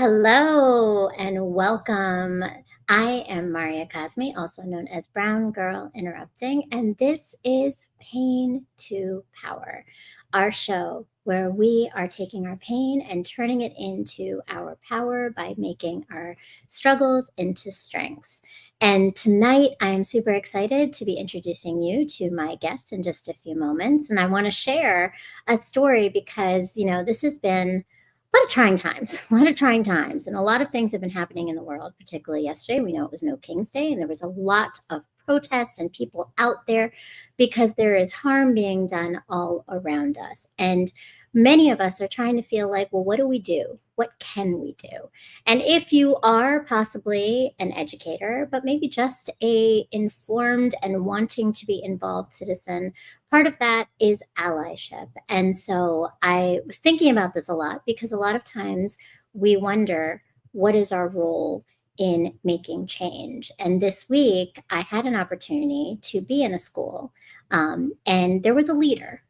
Hello and welcome. I am Maria Cosme, also known as Brown Girl Interrupting, and this is Pain to Power, our show where we are taking our pain and turning it into our power by making our struggles into strengths. And tonight, I am super excited to be introducing you to my guest in just a few moments. And I want to share a story because, this has been a lot of trying times, and a lot of things have been happening in the world, particularly yesterday. We know it was No King's Day, and there was a lot of protests and people out there because there is harm being done all around us. And many of us are trying to feel like, well, what do we do? What can we do? And if you are possibly an educator, but maybe just a informed and wanting to be involved citizen, part of that is allyship. And so I was thinking about this a lot because a lot of times we wonder, what is our role in making change? And this week, I had an opportunity to be in a school, and there was a leader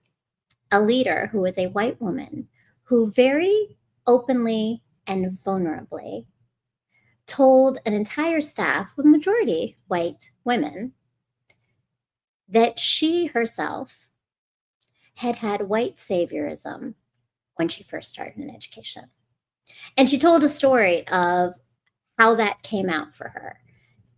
who was a white woman who very openly and vulnerably told an entire staff with majority white women that she herself had had white saviorism when she first started in education. And she told a story of how that came out for her.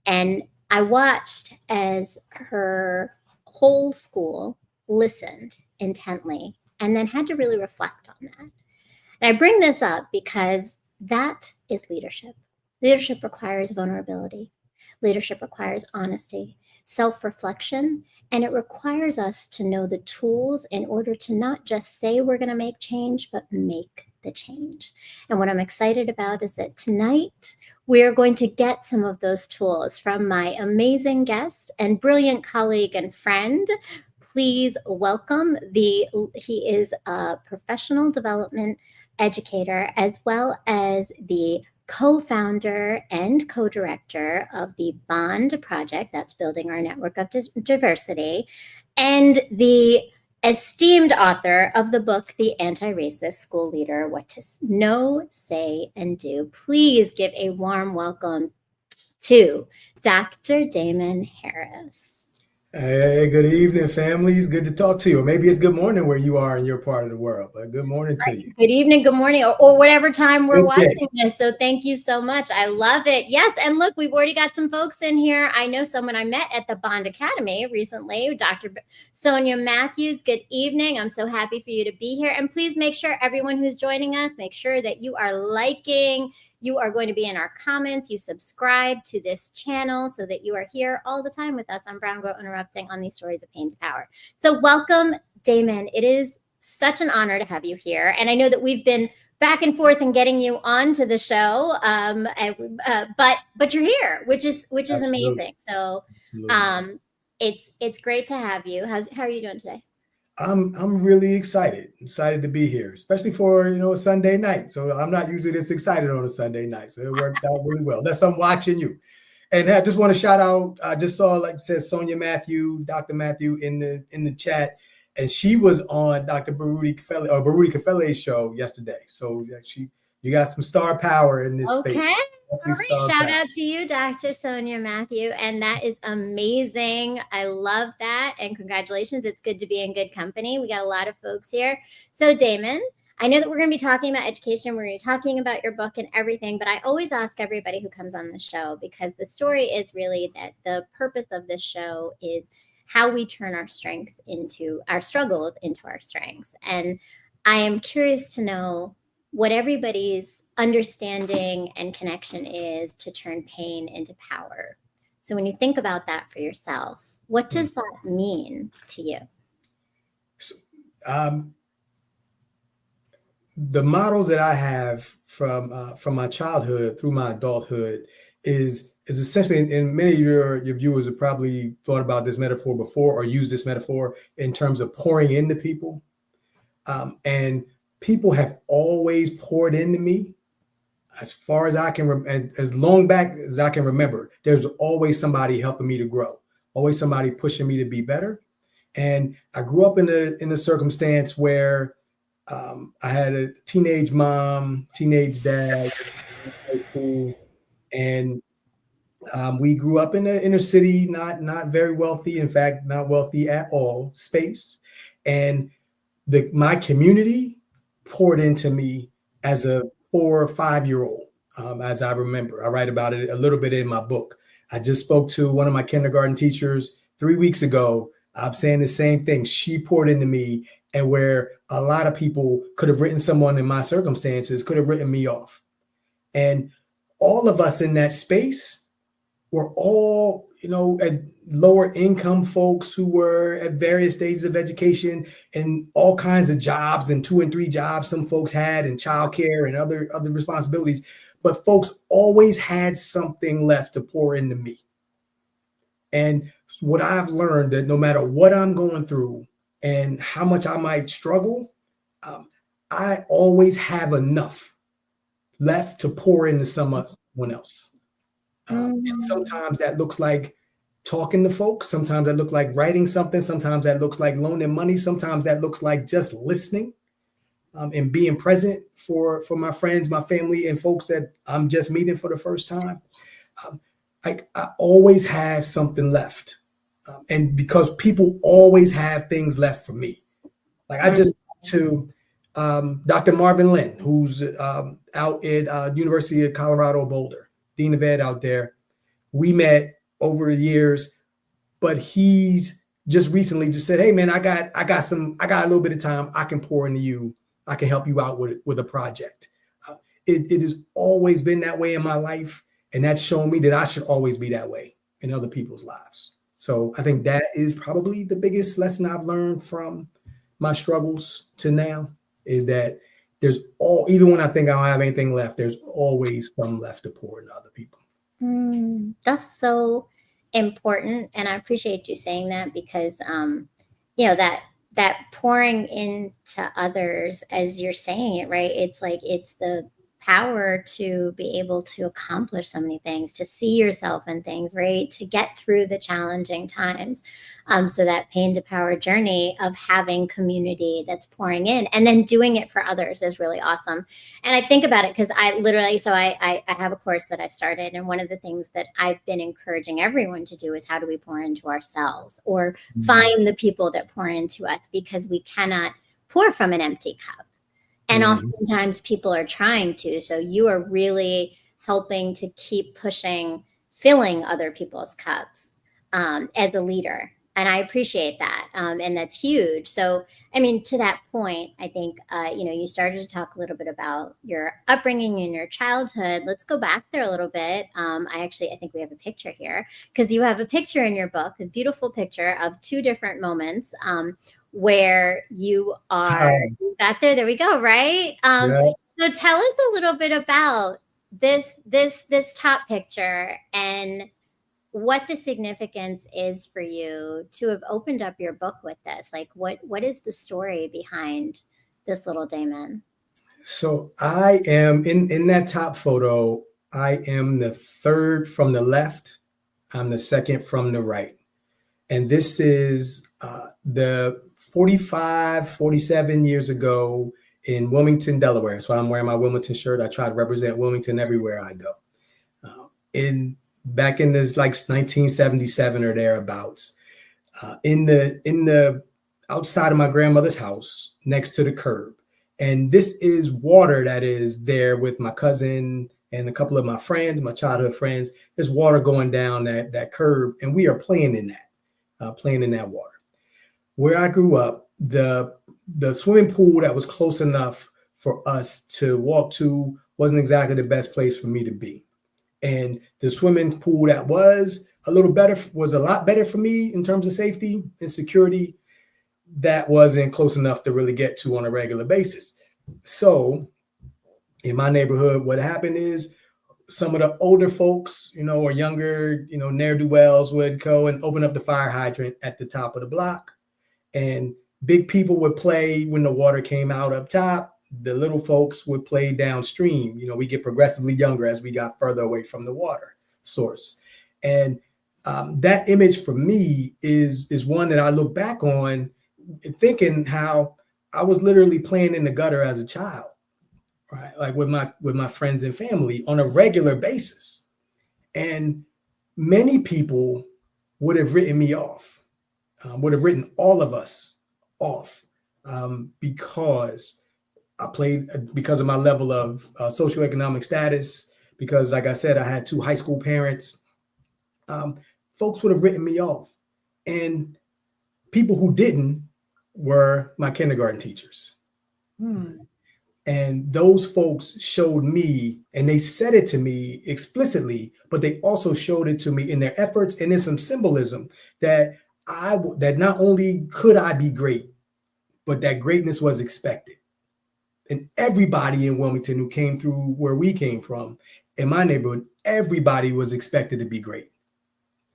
And I watched as her whole school listened intently and then had to really reflect on that. And I bring this up because that is leadership. Leadership requires vulnerability. Leadership requires honesty, self-reflection, and it requires us to know the tools in order to not just say we're going to make change, but make the change. And what I'm excited about is that tonight we're going to get some of those tools from my amazing guest and brilliant colleague and friend. Please welcome he is a professional development educator as well as the co-founder and co-director of the BOND project, that's Building Our Network of Diversity, and the esteemed author of the book, The Antiracist School Leader, What to Know, Say, and Do. Please give a warm welcome to Dr. Daman Harris. Hey, good evening, families. Good to talk to you. Or maybe it's good morning where you are in your part of the world, but good morning to you. Good evening, good morning, or whatever time we're watching this. So thank you so much. I love it. Yes, and look, we've already got some folks in here. I know someone I met at the Bond Academy recently, Dr. Sonia Matthews. Good evening. I'm so happy for you to be here. And please make sure everyone who's joining us, make sure that you are liking. You are going to be in our comments. You subscribe to this channel so that you are here all the time with us on Brown Girl Interrupting on these stories of pain to power. So welcome, Daman. It is such an honor to have you here. And I know that we've been back and forth in getting you onto the show, but you're here, which is amazing. So it's great to have you. How are you doing today? I'm really excited to be here, especially for a Sunday night. So I'm not usually this excited on a Sunday night, so it works out really well. Unless I'm watching you, and I just want to shout out. I just saw, like you said, Sonia Matthew, Dr. Matthew in the chat, and she was on Dr. Baruti Kafele's show yesterday. So you got some star power in this space. Shout out to you, Dr. Sonia Matthew. And that is amazing. I love that. And congratulations. It's good to be in good company. We got a lot of folks here. So Daman, I know that we're going to be talking about education. We're going to be talking about your book and everything. But I always ask everybody who comes on the show, because the story is really that the purpose of this show is how we turn our strengths into our struggles into our strengths. And I am curious to know what everybody's understanding and connection is to turn pain into power. So when you think about that for yourself, what does that mean to you? The models that I have from my childhood through my adulthood is essentially, and many of your viewers have probably thought about this metaphor before or used this metaphor in terms of pouring into people. And people have always poured into me. As far as I can, as long back as I can remember, there's always somebody helping me to grow, always somebody pushing me to be better. And I grew up in a circumstance where I had a teenage mom, teenage dad, high school, and we grew up in the inner city, not very wealthy, in fact, not wealthy at all space. And my community poured into me as a 4 or 5 year old. As I remember, I write about it a little bit in my book. I just spoke to one of my kindergarten teachers 3 weeks ago. I'm saying the same thing. She poured into me, and where a lot of people could have written someone in my circumstances, could have written me off. And all of us in that space were all, at lower income folks who were at various stages of education and all kinds of jobs, and 2 and 3 jobs some folks had, and childcare and other responsibilities. But folks always had something left to pour into me. And what I've learned, that no matter what I'm going through and how much I might struggle, I always have enough left to pour into someone else. And sometimes that looks like talking to folks. Sometimes that looks like writing something. Sometimes that looks like loaning money. Sometimes that looks like just listening, and being present for my friends, my family, and folks that I'm just meeting for the first time. I always have something left. And because people always have things left for me. Like I just talked to Dr. Marvin Lynn, who's out at University of Colorado Boulder, Dean of Ed out there. We met over the years, but he's just recently just said, "Hey man, I got a little bit of time. I can pour into you. I can help you out with a project." It has always been that way in my life, and that's shown me that I should always be that way in other people's lives. So I think that is probably the biggest lesson I've learned from my struggles to now, is that even when I think I don't have anything left, there's always some left to pour into other people. That's so important, and I appreciate you saying that, because that pouring into others, as you're saying it, right? It's like it's the power to be able to accomplish so many things, to see yourself in things, right? To get through the challenging times. So that pain to power journey of having community that's pouring in and then doing it for others is really awesome. And I think about it because I literally, so I have a course that I started, and one of the things that I've been encouraging everyone to do is, how do we pour into ourselves, or find the people that pour into us, because we cannot pour from an empty cup. And oftentimes people are trying to. So you are really helping to keep pushing, filling other people's cups as a leader. And I appreciate that. And that's huge. So, I mean, to that point, I think, you started to talk a little bit about your upbringing and your childhood. Let's go back there a little bit. I think we have a picture here, because you have a picture in your book, a beautiful picture of 2 different moments where you got there. There we go. Right. So tell us a little bit about this top picture and what the significance is for you to have opened up your book with this. Like, what is the story behind this little Daman? So I am in that top photo. I am the third from the left. I'm the second from the right. And this is the 47 years ago in Wilmington, Delaware. So I'm wearing my Wilmington shirt. I try to represent Wilmington everywhere I go. Back in this, like 1977 or thereabouts, in the outside of my grandmother's house, next to the curb. And this is water that is there with my cousin and a couple of my friends, my childhood friends. There's water going down that curb, and we are playing in that water. Where I grew up, the swimming pool that was close enough for us to walk to wasn't exactly the best place for me to be. And the swimming pool that was a lot better for me in terms of safety and security, that wasn't close enough to really get to on a regular basis. So in my neighborhood, what happened is some of the older folks, or younger, ne'er-do-wells would go and open up the fire hydrant at the top of the block. And big people would play when the water came out up top. The little folks would play downstream. We get progressively younger as we got further away from the water source. And that image for me is one that I look back on thinking how I was literally playing in the gutter as a child. right? Like with my friends and family on a regular basis. And many people would have written me off, would have written all of us off, because I played, because of my level of socioeconomic status, because, like I said, I had 2 high school parents. Folks would have written me off. And people who didn't were my kindergarten teachers. And those folks showed me, and they said it to me explicitly, but they also showed it to me in their efforts and in some symbolism that that not only could I be great, but that greatness was expected. And everybody in Wilmington who came through where we came from, in my neighborhood, everybody was expected to be great.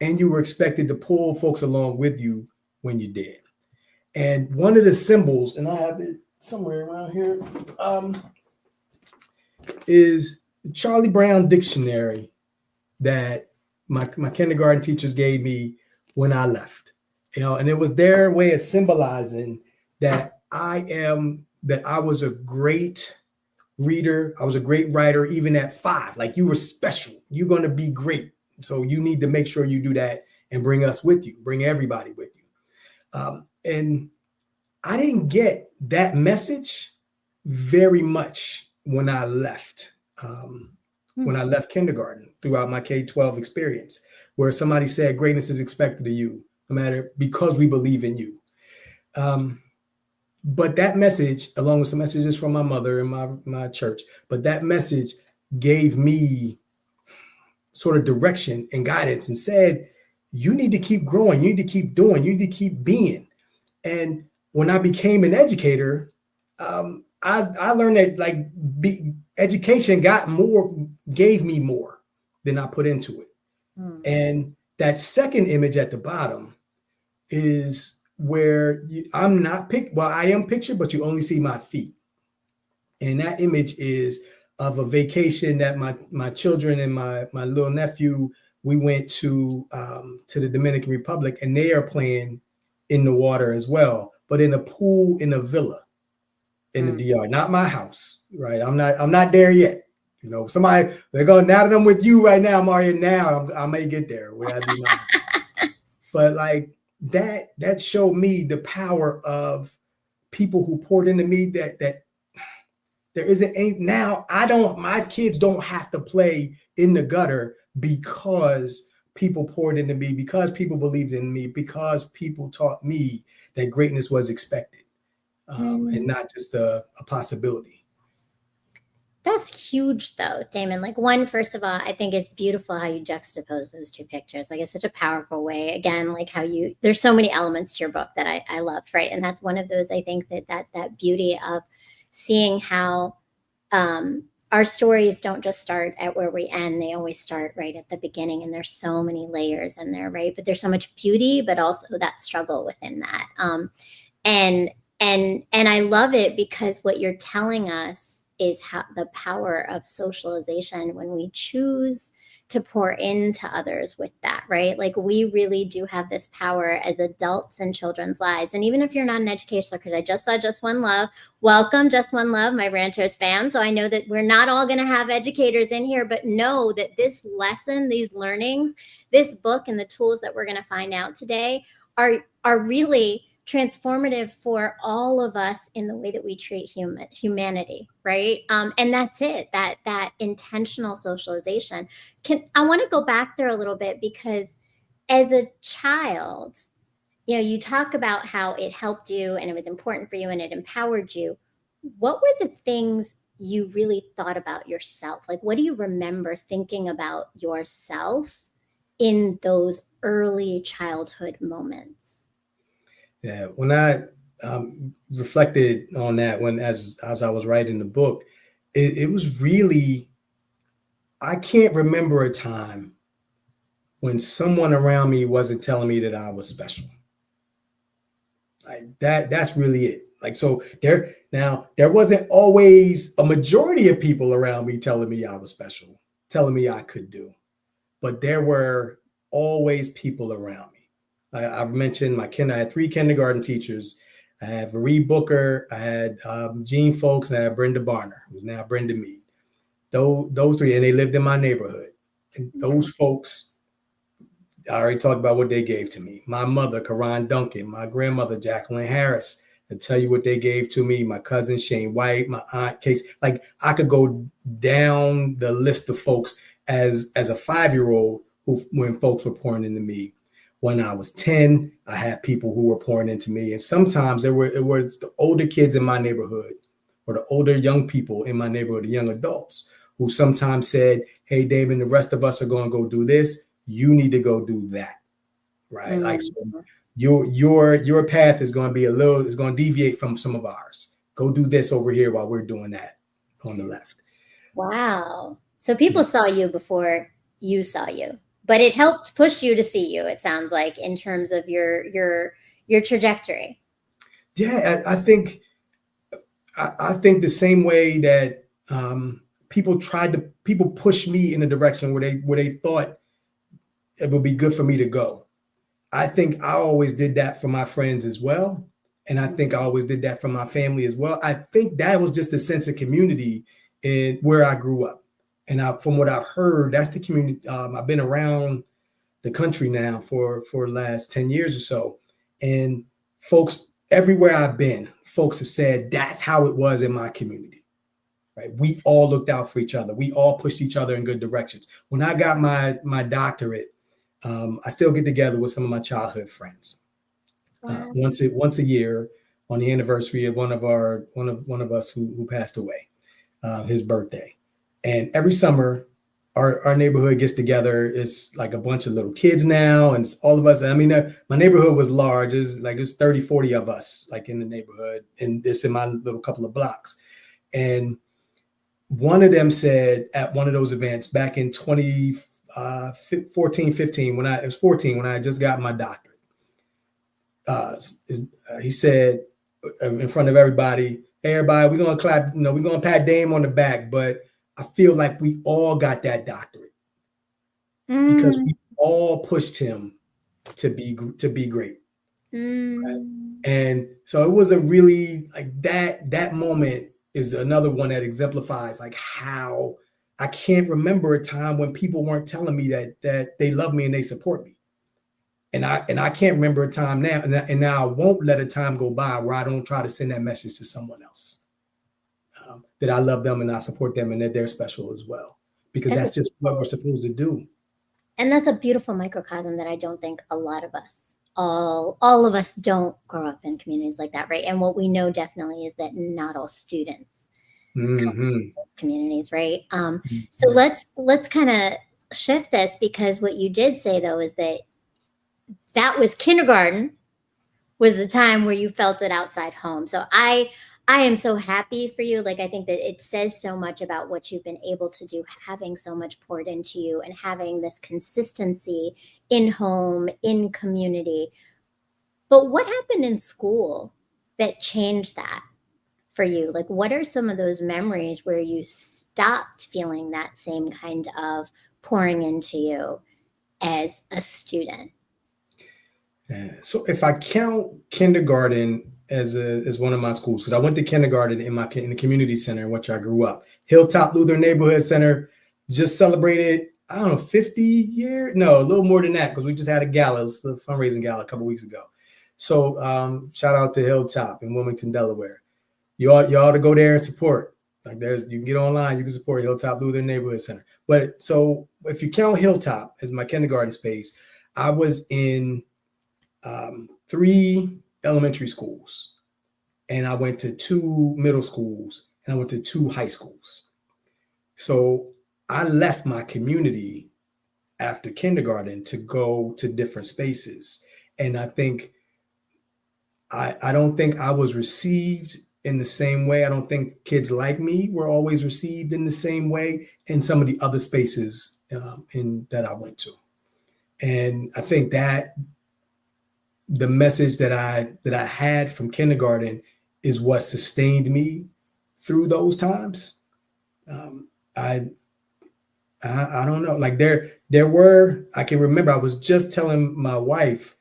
And you were expected to pull folks along with you when you did. And one of the symbols, and I have it somewhere around here, is the Charlie Brown dictionary that my kindergarten teachers gave me when I left. And it was their way of symbolizing that I was a great reader. I was a great writer, even at 5. Like, you were special. You're going to be great. So you need to make sure you do that and bring us with you, bring everybody with you. And I didn't get that message very much when I left. When I left kindergarten, throughout my K-12 experience, where somebody said greatness is expected of you, no matter, because we believe in you. But that message, along with some messages from my mother and my church, but that message gave me sort of direction and guidance and said, you need to keep growing, you need to keep doing, you need to keep being. And when I became an educator, I learned that education gave me more than I put into it. And that second image at the bottom is where I am pictured, but you only see my feet. And that image is of a vacation that my children and my little nephew, we went to the Dominican Republic, and they are playing in the water as well, but in a pool in a villa in the DR, not my house, right? I'm not there yet. Somebody, they're going, now that I'm with you right now, Mario, now I may get there where I do my but like that showed me the power of people who poured into me, that there isn't any, now my kids don't have to play in the gutter because people poured into me, because people believed in me, because people taught me that greatness was expected, and not just a possibility. That's huge, though, Damon. Like, one, first of all, I think it's beautiful how you juxtapose those 2 pictures. Like, it's such a powerful way. Again, like how there's so many elements to your book that I loved, right? And that's one of those, I think, that beauty of seeing how our stories don't just start at where we end. They always start right at the beginning, and there's so many layers in there, right? But there's so much beauty, but also that struggle within that. And I love it, because what you're telling us is how the power of socialization when we choose to pour into others with that, right? Like, we really do have this power as adults in children's lives. And even if you're not an educator, because I just saw Just One Love, welcome Just One Love, my Ranters fam. So I know that we're not all going to have educators in here, but know that this lesson, these learnings, this book, and the tools that we're going to find out today are really transformative for all of us in the way that we treat humanity, right? And that's it, that intentional socialization. I want to go back there a little bit, because as a child, you talk about how it helped you and it was important for you and it empowered you. What were the things you really thought about yourself? Like, what do you remember thinking about yourself in those early childhood moments? Yeah, when I reflected on that, as I was writing the book, it was really, I can't remember a time when someone around me wasn't telling me that I was special. Like that's really it. Like, so there wasn't always a majority of people around me telling me I was special, telling me I could do, but there were always people around me. I mentioned I had 3 kindergarten teachers. I had Marie Booker, I had Jean Folks, and I had Brenda Barner, who's now Brenda Mead. Those three, and they lived in my neighborhood. And those folks, I already talked about what they gave to me. My mother, Karan Duncan, my grandmother, Jacqueline Harris, I tell you what they gave to me. My cousin Shane White, my aunt Case. Like I could go down the list of folks as a 5-year-old who, when folks were pouring into me. When I was 10, I had people who were pouring into me, and sometimes it was the older kids in my neighborhood or the older young people in my neighborhood, the young adults, who sometimes said, "Hey, Damon, the rest of us are going to go do this. You need to go do that." Right? Like so Mm. your path is going to be is going to deviate from some of ours. Go do this over here while we're doing that on the left. Wow. So people saw you before you saw you, but it helped push you to see you, it sounds like, in terms of your trajectory. Yeah, I think the same way that people pushed me in a direction where they thought it would be good for me to go. I think I always did that for my friends as well. And I think I always did that for my family as well. I think that was just a sense of community in where I grew up. And from what I've heard, that's the community. I've been around the country now for the last 10 years or so. And folks, everywhere I've been, folks have said that's how it was in my community. Right? We all looked out for each other. We all pushed each other in good directions. When I got my doctorate, I still get together with some of my childhood friends Wow. once a year on the anniversary of one of us who passed away, his birthday. And every summer, our neighborhood gets together. It's like a bunch of little kids now, and it's all of us. I mean, my neighborhood was large. It's 30, 40 of us like in the neighborhood, and it's in my little couple of blocks. And one of them said at one of those events back in 2014, 15, when I was 14, when I just got my doctorate, he said in front of everybody, "Hey, everybody, we're gonna clap. We're gonna pat Dame on the back, but I feel like we all got that doctorate because Mm. we all pushed him to be great." Right? Mm. And so it was a really like that moment is another one that exemplifies like how I can't remember a time when people weren't telling me that they love me and they support me. And I can't remember a time now, and now I won't let a time go by where I don't try to send that message to someone else, that I love them and I support them and that they're special as well, because That's a that's just what we're beautiful, supposed to do. and that's a beautiful microcosm that I don't think a lot of us, all of us, don't grow up in communities like that, right? And what we know definitely is that not all students come from Mm-hmm. those communities, right? So Mm-hmm. let's kind of shift this, because what you did say though is that was kindergarten was the time where you felt it outside home. So I am so happy for you. Like I think that it says so much about what you've been able to do, having so much poured into you and having this consistency in home, in community. But what happened in school that changed that for you? Like what are some of those memories where you stopped feeling that same kind of pouring into you as a student? Yeah. So if I count kindergarten as one of my schools, because I went to kindergarten in the community center in which I grew up, Hilltop Lutheran Neighborhood Center, just celebrated, I don't know, 50 years, no, a little more than that, because we just had a gala, a fundraising gala a couple weeks ago. So shout out to Hilltop in Wilmington, Delaware. You ought to go there and support. Like you can get online, you can support Hilltop Lutheran Neighborhood Center. But so if you count Hilltop as my kindergarten space, I was in 3 elementary schools, and I went to 2 middle schools, and I went to 2 high schools. So I left my community after kindergarten to go to different spaces. And I think I don't think I was received in the same way. I don't think kids like me were always received in the same way in some of the other spaces in that I went to. And I think that the message that I had from kindergarten is what sustained me through those times. Um, I, I don't know. Like there were, I can remember I was just telling my wife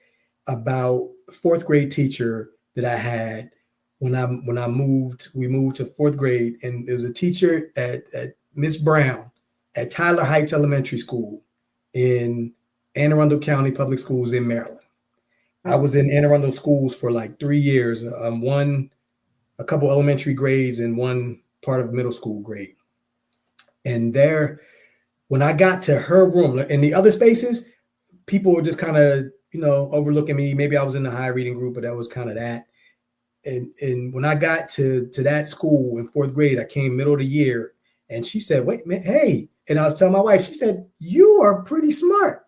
about a 4th grade teacher that I had we moved to fourth grade, and there's a teacher at Miss Brown at Tyler Heights Elementary School in Anne Arundel County Public Schools in Maryland. I Mm. was in Anne Arundel schools for like 3 years, a couple elementary grades and one part of middle school grade. And there, when I got to her room, in the other spaces, people were just kind of, overlooking me. Maybe I was in the high reading group, but that was kind of that. And when I got to that school in fourth grade, I came middle of the year, and she said, "Wait, man, hey!" And I was telling my wife, she said, "You are pretty smart,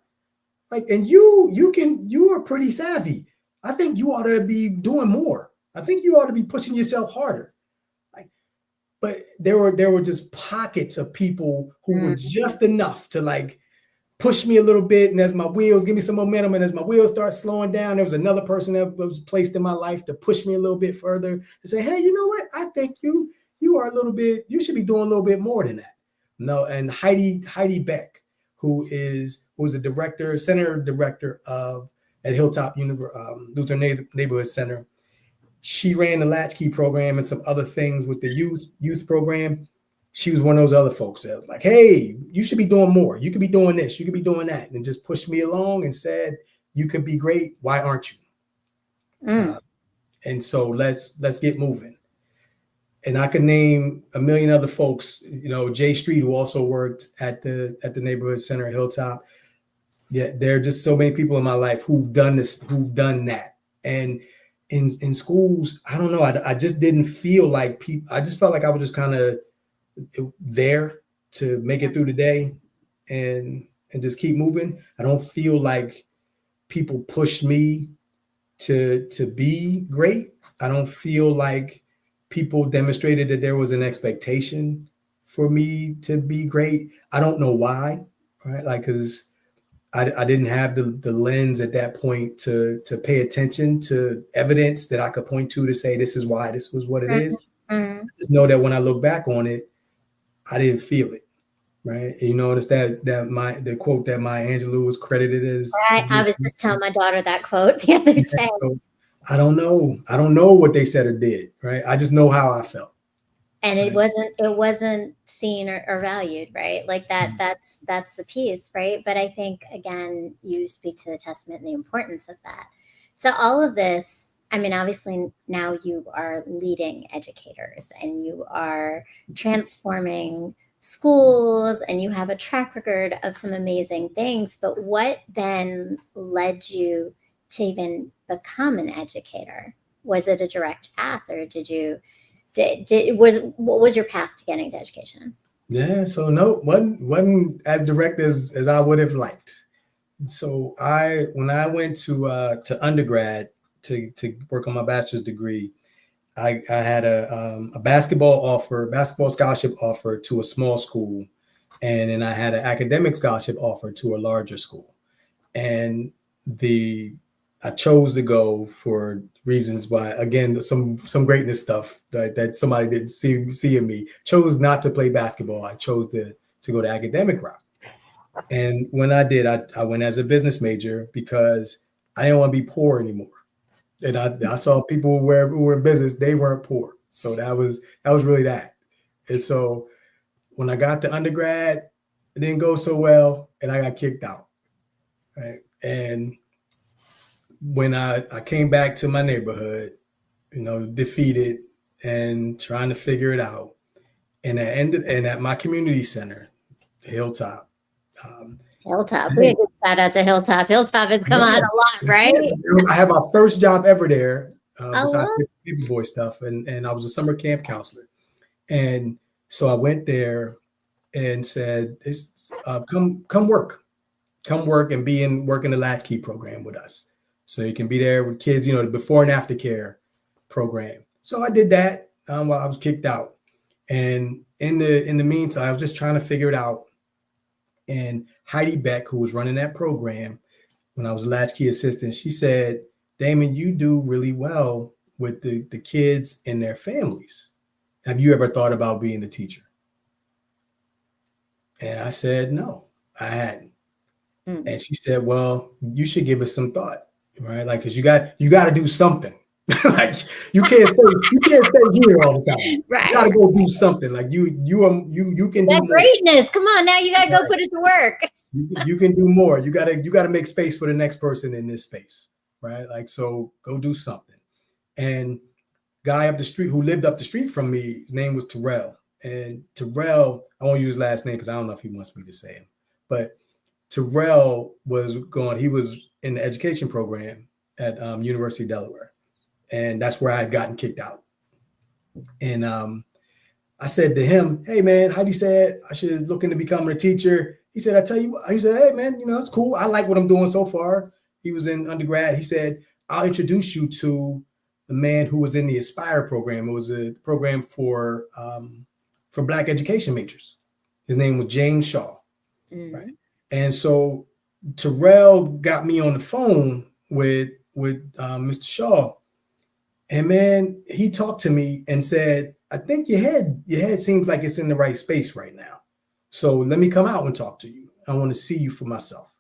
like, and you are pretty savvy. I think you ought to be doing more. I think you ought to be pushing yourself harder." Like, but there were just pockets of people who were Mm. just enough to like push me a little bit, and as my wheels give me some momentum, and as my wheels start slowing down, there was another person that was placed in my life to push me a little bit further, to say, "Hey, you know what? I think you are a little bit, you should be doing a little bit more than that." No, and Heidi Beck, who's the director, center director of at Hilltop Lutheran Neighborhood Center. She ran the Latchkey program and some other things with the youth program. She was one of those other folks that was like, "Hey, you should be doing more. You could be doing this. You could be doing that," and just pushed me along and said, "You could be great. Why aren't you?" Mm. And so let's get moving. And I could name a million other folks. Jay Street, who also worked at the neighborhood center at Hilltop. Yeah, there are just so many people in my life who've done this, who've done that. And in schools, I don't know. I just didn't feel like people. I just felt like I was just kind of there to make it through the day and just keep moving. I don't feel like people pushed me to be great. I don't feel like people demonstrated that there was an expectation for me to be great. I don't know why, right? Like, because I didn't have the lens at that point to pay attention to evidence that I could point to say this is why this was what it Mm. is. Mm. I just know that when I look back on it, I didn't feel it, right? And you notice that the quote that Maya Angelou was credited as I being. was just telling my daughter that quote the other day. So I don't know. I don't know what they said or did, right? I just know how I felt. And it Right? wasn't seen or valued, right? Like that's the piece, right? But I think, again, you speak to the testament and the importance of that. So all of this, I mean, obviously now you are leading educators and you are transforming schools and you have a track record of some amazing things, but what then led you to even become an educator? Was it a direct path, or what was your path to getting to education? Yeah. So no, wasn't as direct as I would have liked. So when I went to undergrad to work on my bachelor's degree, I had a basketball scholarship offer to a small school, and then I had an academic scholarship offer to a larger school. And I chose to go for reasons why, again, some greatness stuff that somebody didn't see in me. Chose not to play basketball. I chose to go the academic route. And when I did, I went as a business major because I didn't want to be poor anymore. And I saw people who were in business, they weren't poor. So that was really that. And so when I got to undergrad, it didn't go so well, and I got kicked out. Right. And when I came back to my neighborhood, defeated and trying to figure it out, and at my community center, Hilltop. Hilltop. We Hey, had a good shout out to Hilltop. Hilltop has come on yeah, a lot, that's right? it. I had my first job ever there, I besides love. paper boy stuff, and I was a summer camp counselor. And so I went there and said, come work, and work in the latchkey program with us, so you can be there with kids, the before and after care program. So I did that while I was kicked out, and in the meantime, I was just trying to figure it out. And Heidi Beck, who was running that program when I was a latchkey assistant, she said, "Damon, you do really well with the kids and their families. Have you ever thought about being a teacher?" And I said, "No, I hadn't." Mm. And she said, "Well, you should give it some thought, right? Like, because you got to do something. Like you can't stay here all the time. You Right. got to go do something. Like you can do That more. greatness. Come on, now you gotta go Right. put it to work. You can do more. You gotta make space for the next person in this space, right? Like, so go do something. And guy up the street who lived up the street from me, his name was Terrell. And Terrell, I won't use his last name because I don't know if he wants me to say him, but Terrell he was in the education program at University of Delaware. And that's where I had gotten kicked out. And I said to him, "Hey man, Heidi said I should look into becoming a teacher." He said, "I tell you what," he said, "Hey man, it's cool. I like what I'm doing so far." He was in undergrad. He said, "I'll introduce you to the man who was in the Aspire program. It was a program for Black education majors. His name was James Shaw." Right. And so Terrell got me on the phone with Mr. Shaw. And man, he talked to me and said, "I think your head seems like it's in the right space right now. So let me come out and talk to you. I want to see you for myself."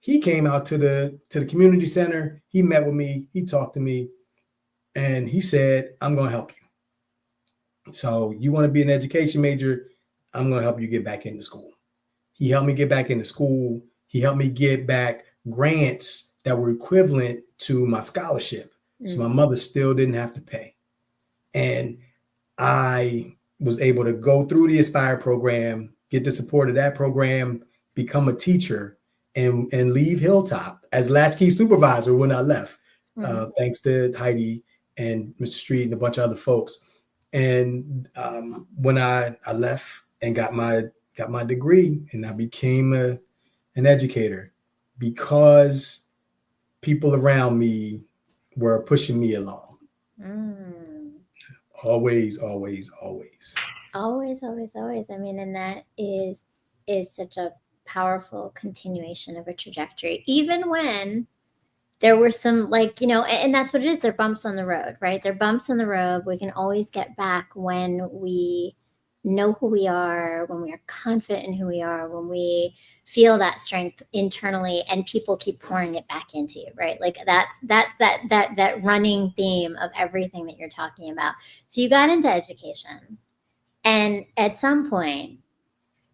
He came out to the community center. He met with me. He talked to me, and he said, "I'm going to help you. So you want to be an education major? I'm going to help you get back into school." He helped me get back into school. He helped me get back grants that were equivalent to my scholarship. So my mother still didn't have to pay. And I was able to go through the Aspire program, get the support of that program, become a teacher, and leave Hilltop as latchkey supervisor when I left, thanks to Heidi and Mr. Street and a bunch of other folks. And when I left and got my degree, and I became an educator because people around me were pushing me along. Always, always, always. Always, always, always. I mean, and that is such a powerful continuation of a trajectory, even when there were some, like, and that's what it is. They're bumps on the road, right? They're bumps on the road. We can always get back when we know who we are, when we are confident in who we are, when we feel that strength internally, and people keep pouring it back into you, right? Like that running theme of everything that you're talking about. So you got into education, and at some point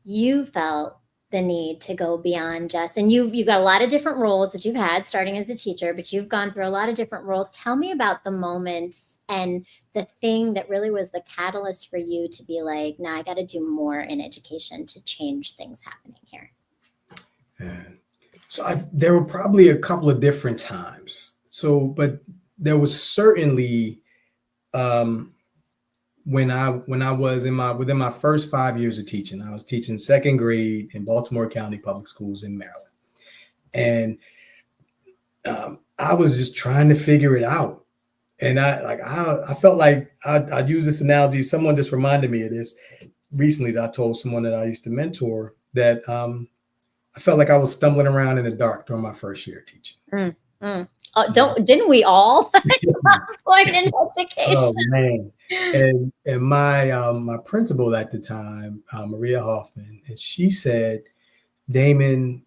you felt the need to go beyond just, and you've got a lot of different roles that you've had starting as a teacher, but you've gone through a lot of different roles. Tell me about the moments and the thing that really was the catalyst for you to be like, "Nah, I got to do more in education to change things happening here." So there were probably a couple of different times. But there was certainly when I was within my first 5 years of teaching. I was teaching second grade in Baltimore County Public Schools in Maryland, and I was just trying to figure it out. And I felt like I use this analogy. Someone just reminded me of this recently that I told someone that I used to mentor, that I felt like I was stumbling around in the dark during my first year of teaching. Didn't we all? Point in education. Oh man! And my principal at the time, Maria Hoffman, and she said, "Damon,"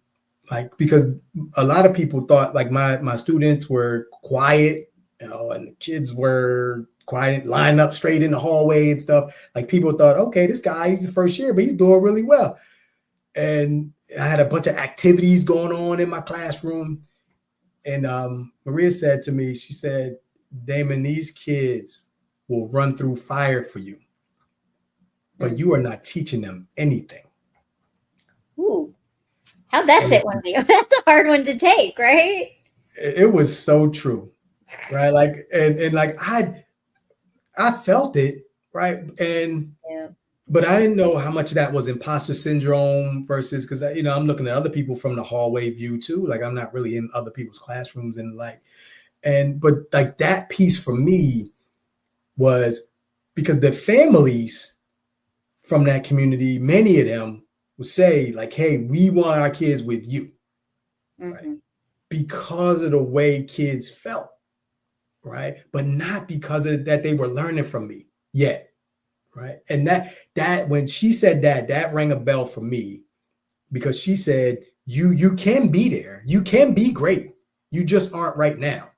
like, because a lot of people thought like my students were quiet, and the kids were quiet, lined up straight in the hallway and stuff. Like, people thought, okay, this guy, he's the first year, but he's doing really well. And I had a bunch of activities going on in my classroom. And Maria said to me, she said, "Damon, these kids will run through fire for you, but you are not teaching them anything." Ooh, how'd that sit with you? That's a hard one to take, right? It was so true, right? Like, and like I felt it, right? And but I didn't know how much of that was imposter syndrome versus, because I'm looking at other people from the hallway view too. Like, I'm not really in other people's classrooms, and but like that piece for me was because the families from that community, many of them would say like, "Hey, we want our kids with you," right? Because of the way kids felt, right? But not because of that they were learning from me yet. Right. And that when she said that rang a bell for me, because she said, you can be there. You can be great. You just aren't right now.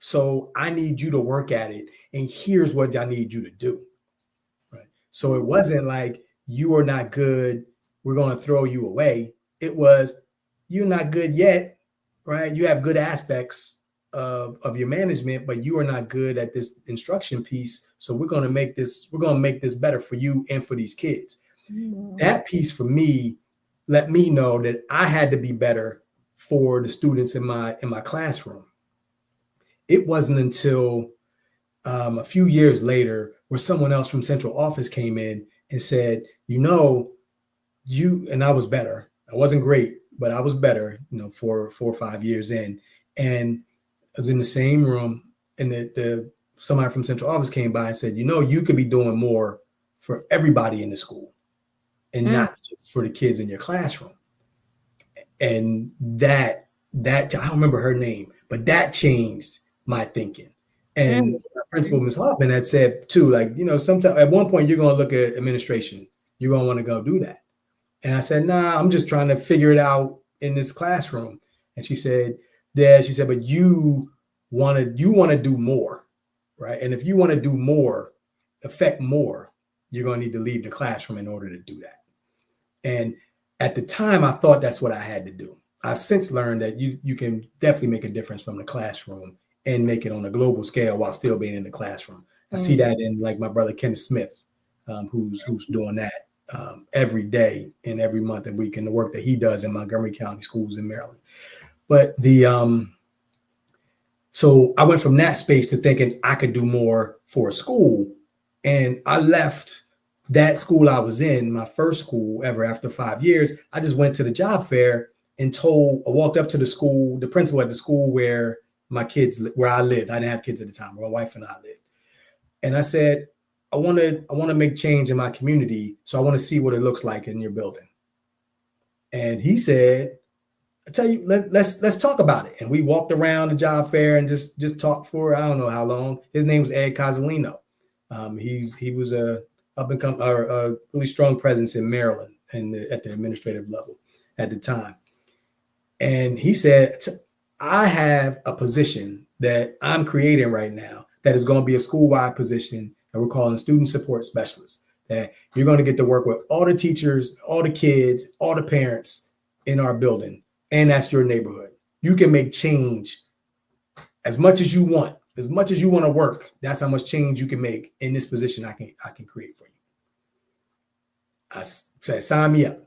So I need you to work at it. And here's what I need you to do. Right. So it wasn't like you are not good, we're going to throw you away. It was you're not good yet, right? You have good aspects of your management, but you are not good at this instruction piece. So we're going to make this better for you and for these kids. That piece for me let me know that I had to be better for the students in my classroom. It wasn't until a few years later where someone else from central office came in and said, and I was better. I wasn't great, but I was better, 4 or 5 years in. And I was in the same room, and somebody from central office came by and said, you could be doing more for everybody in the school and not just for the kids in your classroom. And that I don't remember her name, but that changed my thinking. And Principal Ms. Hoffman had said too, sometimes at one point you're going to look at administration, you're going to want to go do that. And I said, nah, I'm just trying to figure it out in this classroom. And she said, but you want to do more, right? And if you want to do more, affect more, you're going to need to leave the classroom in order to do that. And at the time, I thought that's what I had to do. I've since learned that you can definitely make a difference from the classroom and make it on a global scale while still being in the classroom. I see that in like my brother Kenneth Smith, who's doing that every day and every month and week, and the work that he does in Montgomery County schools in Maryland. But so I went from that space to thinking I could do more for a school, and I left that school I was in, my first school ever after 5 years. I just went to the job fair and I walked up to the principal at the school where I lived. I didn't have kids at the time. My wife and I lived. And I said, I want to make change in my community. So I want to see what it looks like in your building. And he said, I tell you, let's talk about it. And we walked around the job fair and just talked for, I don't know how long. His name was Ed Cozzolino. He was a really strong presence in Maryland and at the administrative level at the time. And he said, I have a position that I'm creating right now that is going to be a school-wide position that we're calling student support specialist, that you're going to get to work with all the teachers, all the kids, all the parents in our building. And that's your neighborhood. You can make change as much as you want. As much as you want to work, that's how much change you can make in this position I can create for you. I said, sign me up.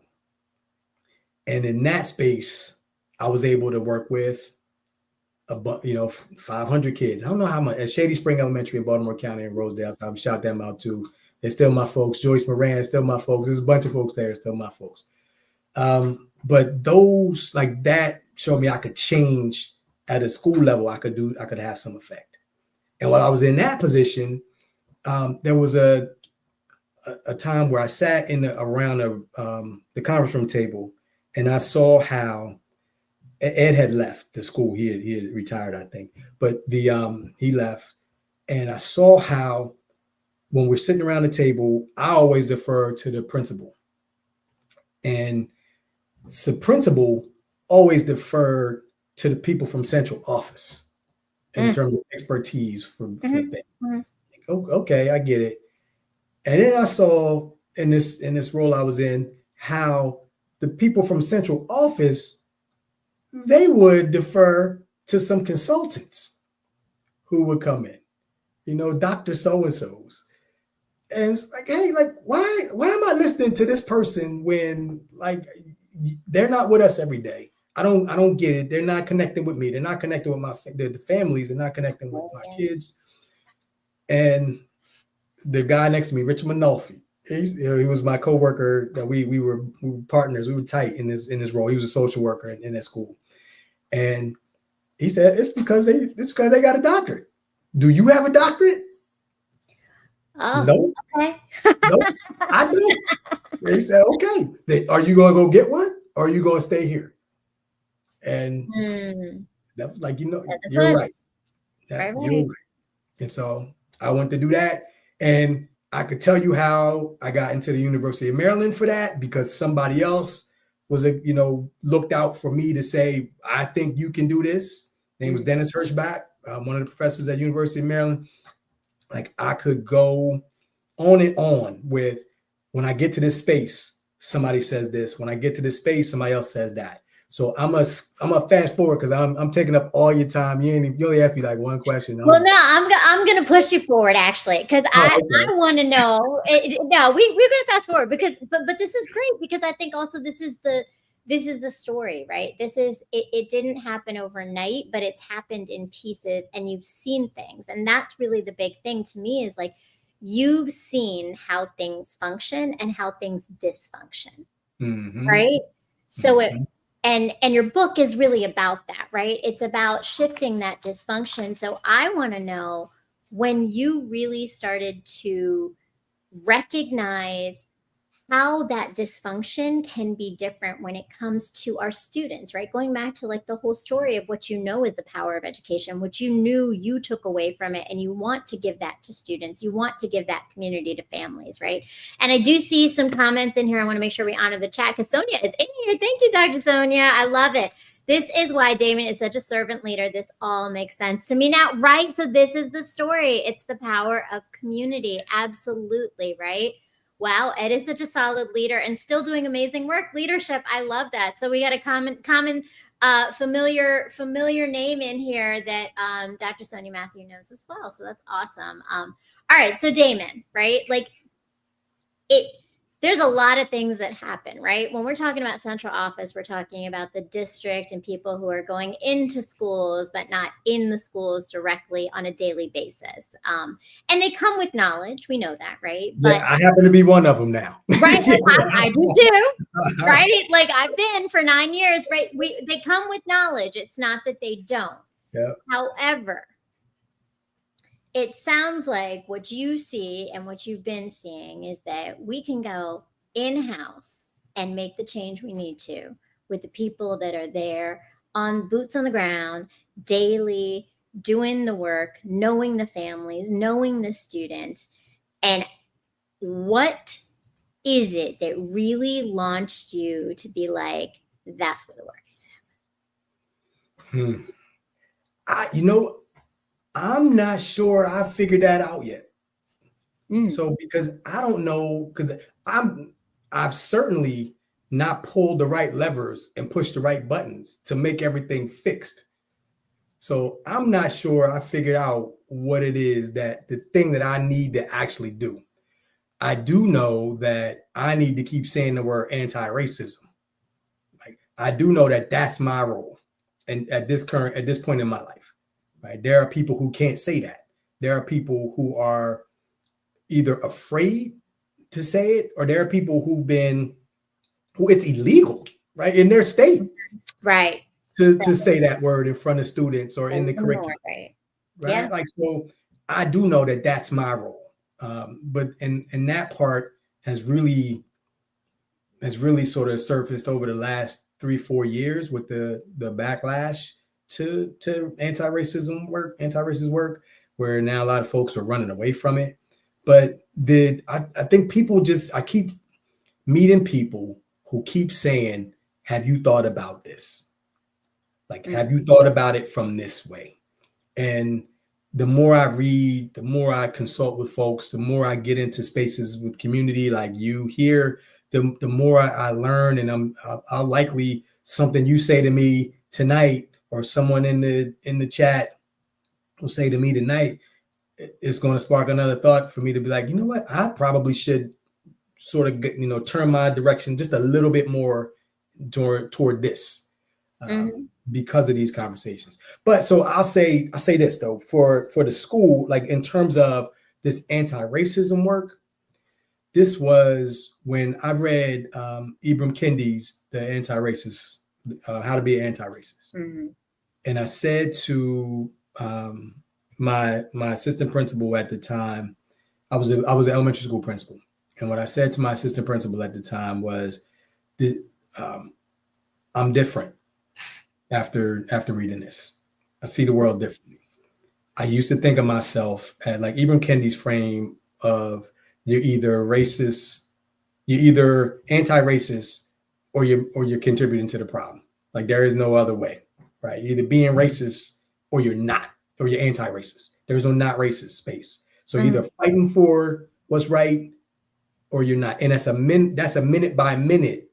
And in that space, I was able to work with 500 kids. I don't know how much at Shady Spring Elementary in Baltimore County in Rosedale. So I've shout them out too. They're still my folks. Joyce Moran is still my folks. There's a bunch of folks there, still my folks. But those like that showed me I could change at a school level. I could have some effect. And while I was in that position, there was a time where I sat around the conference room table, and I saw how Ed had left the school. He had retired, I think, but he left, and I saw how when we're sitting around the table, I always defer to the principal, and the principal always deferred to the people from central office in terms of expertise for things. Okay, I get it. And then I saw in this role I was in how the people from central office, they would defer to some consultants who would come in, Dr. So-and-so's. And it's like, hey, like, why am I listening to this person when like they're not with us every day? I don't get it. They're not connecting with me. They're not connecting with the families. They're not connecting with my kids. And the guy next to me, Richard Manolfi, he was my coworker that we were partners. We were tight in this role. He was a social worker in that school. And he said, it's because they got a doctorate. Do you have a doctorate? Oh, no. Okay. No, I don't. They said, okay. Are you going to go get one or are you going to stay here? And that was like, you're right. You're right. And so I went to do that. And I could tell you how I got into the University of Maryland for that, because somebody else was, looked out for me to say, I think you can do this. His name was Dennis Hirschbach. one of the professors at University of Maryland. Like I could go on and on with, when I get to this space, somebody says this. When I get to this space, somebody else says that. So I'm a fast forward because I'm taking up all your time. You only asked me like one question. Well, no, I'm gonna push you forward actually, because I want to know. No, we're gonna fast forward because but this is great because I think also this is the story, right? This is it didn't happen overnight, but it's happened in pieces, and you've seen things, and that's really the big thing to me is like you've seen how things function and how things dysfunction, right? So and your book is really about that, right? It's about shifting that dysfunction. So I want to know when you really started to recognize how that dysfunction can be different when it comes to our students, right? Going back to like the whole story of what you know is the power of education, what you knew you took away from it, and you want to give that to students. You want to give that community to families, right? And I do see some comments in here. I want to make sure we honor the chat because Sonia is in here. Thank you, Dr. Sonia. I love it. This is why Daman is such a servant leader. This all makes sense to me now, right? So this is the story. It's the power of community. Absolutely, right? Wow, Ed is such a solid leader and still doing amazing work. Leadership, I love that. So we got a common familiar name in here that Dr. Sonia Matthew knows as well. So that's awesome. All right, so Daman, right? Like there's a lot of things that happen, right? When we're talking about central office, we're talking about the district and people who are going into schools, but not in the schools directly on a daily basis. And they come with knowledge. We know that, right? But I happen to be one of them now. Right. I do too. Right. Like I've been for 9 years, right? They come with knowledge. It's not that they don't. Yeah. However, it sounds like what you see and what you've been seeing is that we can go in-house and make the change we need to with the people that are there on boots on the ground, daily, doing the work, knowing the families, knowing the students. And what is it that really launched you to be like, that's where the work is happening? I'm not sure I figured that out yet. So because I don't know, because I've certainly not pulled the right levers and pushed the right buttons to make everything fixed. So I'm not sure I figured out what it is that the thing that I need to actually do. I do know that I need to keep saying the word anti-racism. Like I do know that that's my role, and at this point in my life. Right? There are people who can't say that. There are people who are either afraid to say it, or there are people who it's illegal, right, in their state, right, to say that word in front of students or in the curriculum, right? Yeah. Like so, I do know that that's my role, but and that part has really sort of surfaced over the last 3-4 years with the backlash to anti-racist work, where now a lot of folks are running away from it. But I think I keep meeting people who keep saying, have you thought about this? Like, have you thought about it from this way? And the more I read, the more I consult with folks, the more I get into spaces with community like you here, the more I learn, and I'll likely something you say to me tonight or someone in the chat will say to me tonight, it's going to spark another thought for me to be like, you know what, I probably should sort of turn my direction just a little bit more toward this because of these conversations. But so I'll say this though, for the school, like in terms of this anti-racism work, this was when I read Ibram Kendi's The Anti-Racist, How to Be an Anti-Racist. And I said to my assistant principal at the time, I was an elementary school principal. And what I said to my assistant principal at the time was, I'm different after reading this. I see the world differently. I used to think of myself at like Ibram Kendi's frame of you're either racist, you're either anti-racist, or you're contributing to the problem. Like there is no other way, right? You're either being racist or you're not. or you're anti-racist. There's no not racist space. So Mm-hmm. either fighting for what's right or you're not. And that's a minute by minute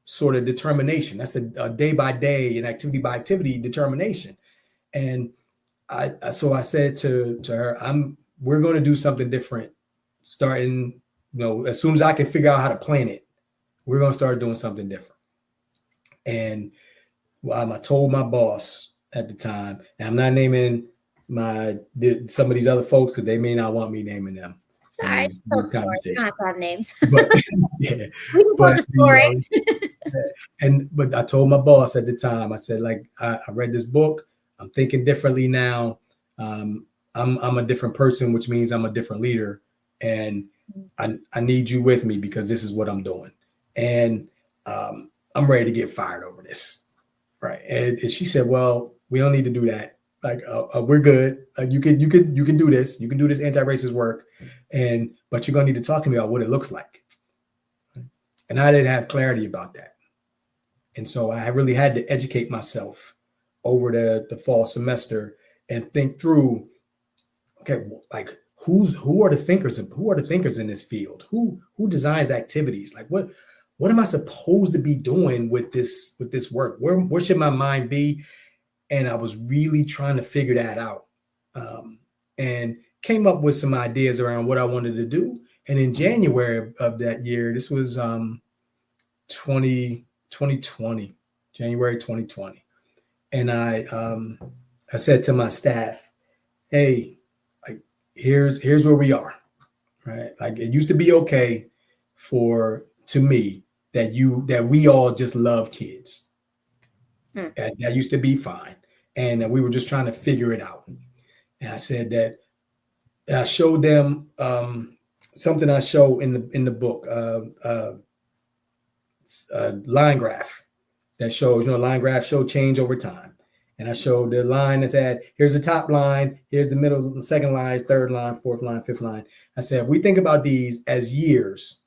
sort of determination. That's a day by day and activity by activity determination. And so I said to her, we're going to do something different starting, as soon as I can figure out how to plan it, we're going to start doing something different. And I told my boss at the time, and I'm not naming some of these other folks because they may not want me naming them. Sorry, These tell the story. You don't conversations. have to have names. But yeah, We can quote the story. But I told my boss at the time, I said, like, I read this book. I'm thinking differently now. I'm a different person, which means I'm a different leader. And I need you with me because this is what I'm doing. And I'm ready to get fired over this. Right. And she said, well, we don't need to do that. Like, we're good. You can do this. You can do this anti-racist work. But you're going to need to talk to me about what it looks like. And I didn't have clarity about that. And so I really had to educate myself over the fall semester and think through, okay, like who are the thinkers in this field? Who designs activities? Like what am I supposed to be doing with this work? Where should my mind be? And I was really trying to figure that out, and came up with some ideas around what I wanted to do. And in January of that year, this was 2020, January 2020. And I said to my staff, hey, like here's where we are, right? Like it used to be okay to me that we all just love kids. That used to be fine. And that we were just trying to figure it out. And I said that I showed them something I show in the book, line graph that shows, line graphs show change over time. And I showed the line that said, here's the top line, here's the middle, the second line, third line, fourth line, fifth line. I said, if we think about these as years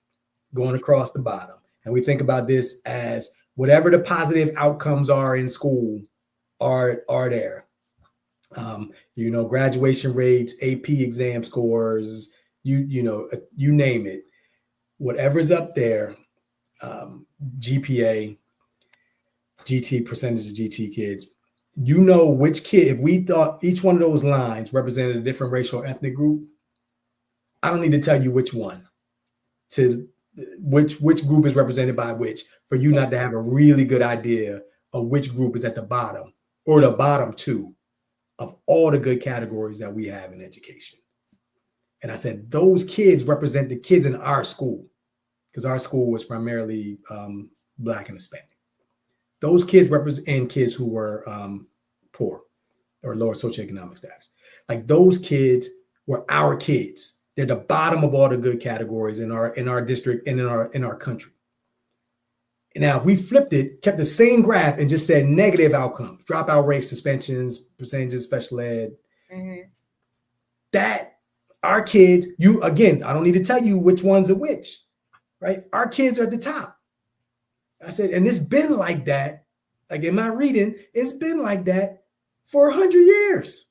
going across the bottom, and we think about this as whatever the positive outcomes are in school are there. Graduation rates, AP exam scores, you name it, whatever's up there, GPA, GT, percentage of GT kids, which kid, if we thought each one of those lines represented a different racial or ethnic group, I don't need to tell you which one, which group is represented by which, for you not to have a really good idea of which group is at the bottom or the bottom two of all the good categories that we have in education. And I said, those kids represent the kids in our school, because our school was primarily Black and Hispanic. Those kids represent kids who were poor or lower socioeconomic status. Like those kids were our kids. They're the bottom of all the good categories in our district and in our country. Now, if we flipped it, kept the same graph and just said negative outcomes, dropout rates, suspensions, percentages, special ed, that our kids, I don't need to tell you which ones are which, right? Our kids are at the top. I said, and it's been like that, like in my reading, it's been like that for 100 years,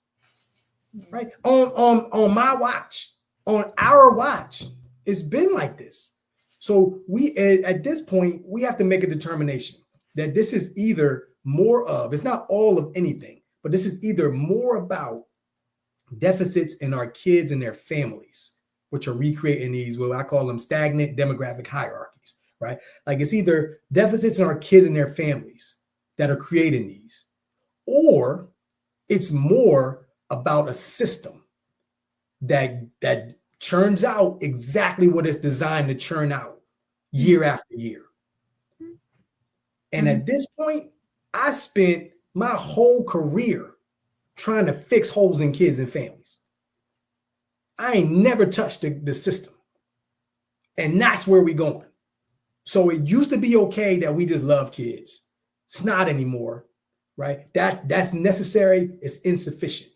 right? On my watch, on our watch, it's been like this. So we, at this point, we have to make a determination that this is either more of, it's not all of anything, but this is either more about deficits in our kids and their families, which are recreating these, what I call them stagnant demographic hierarchies, right? Like it's either deficits in our kids and their families that are creating these, or it's more about a system that churns out exactly what it's designed to churn out year after year. And at this point, I spent my whole career trying to fix holes in kids and families. I ain't never touched the system. And that's where we're going. So it used to be okay that we just love kids. It's not anymore, right? That's necessary. It's insufficient.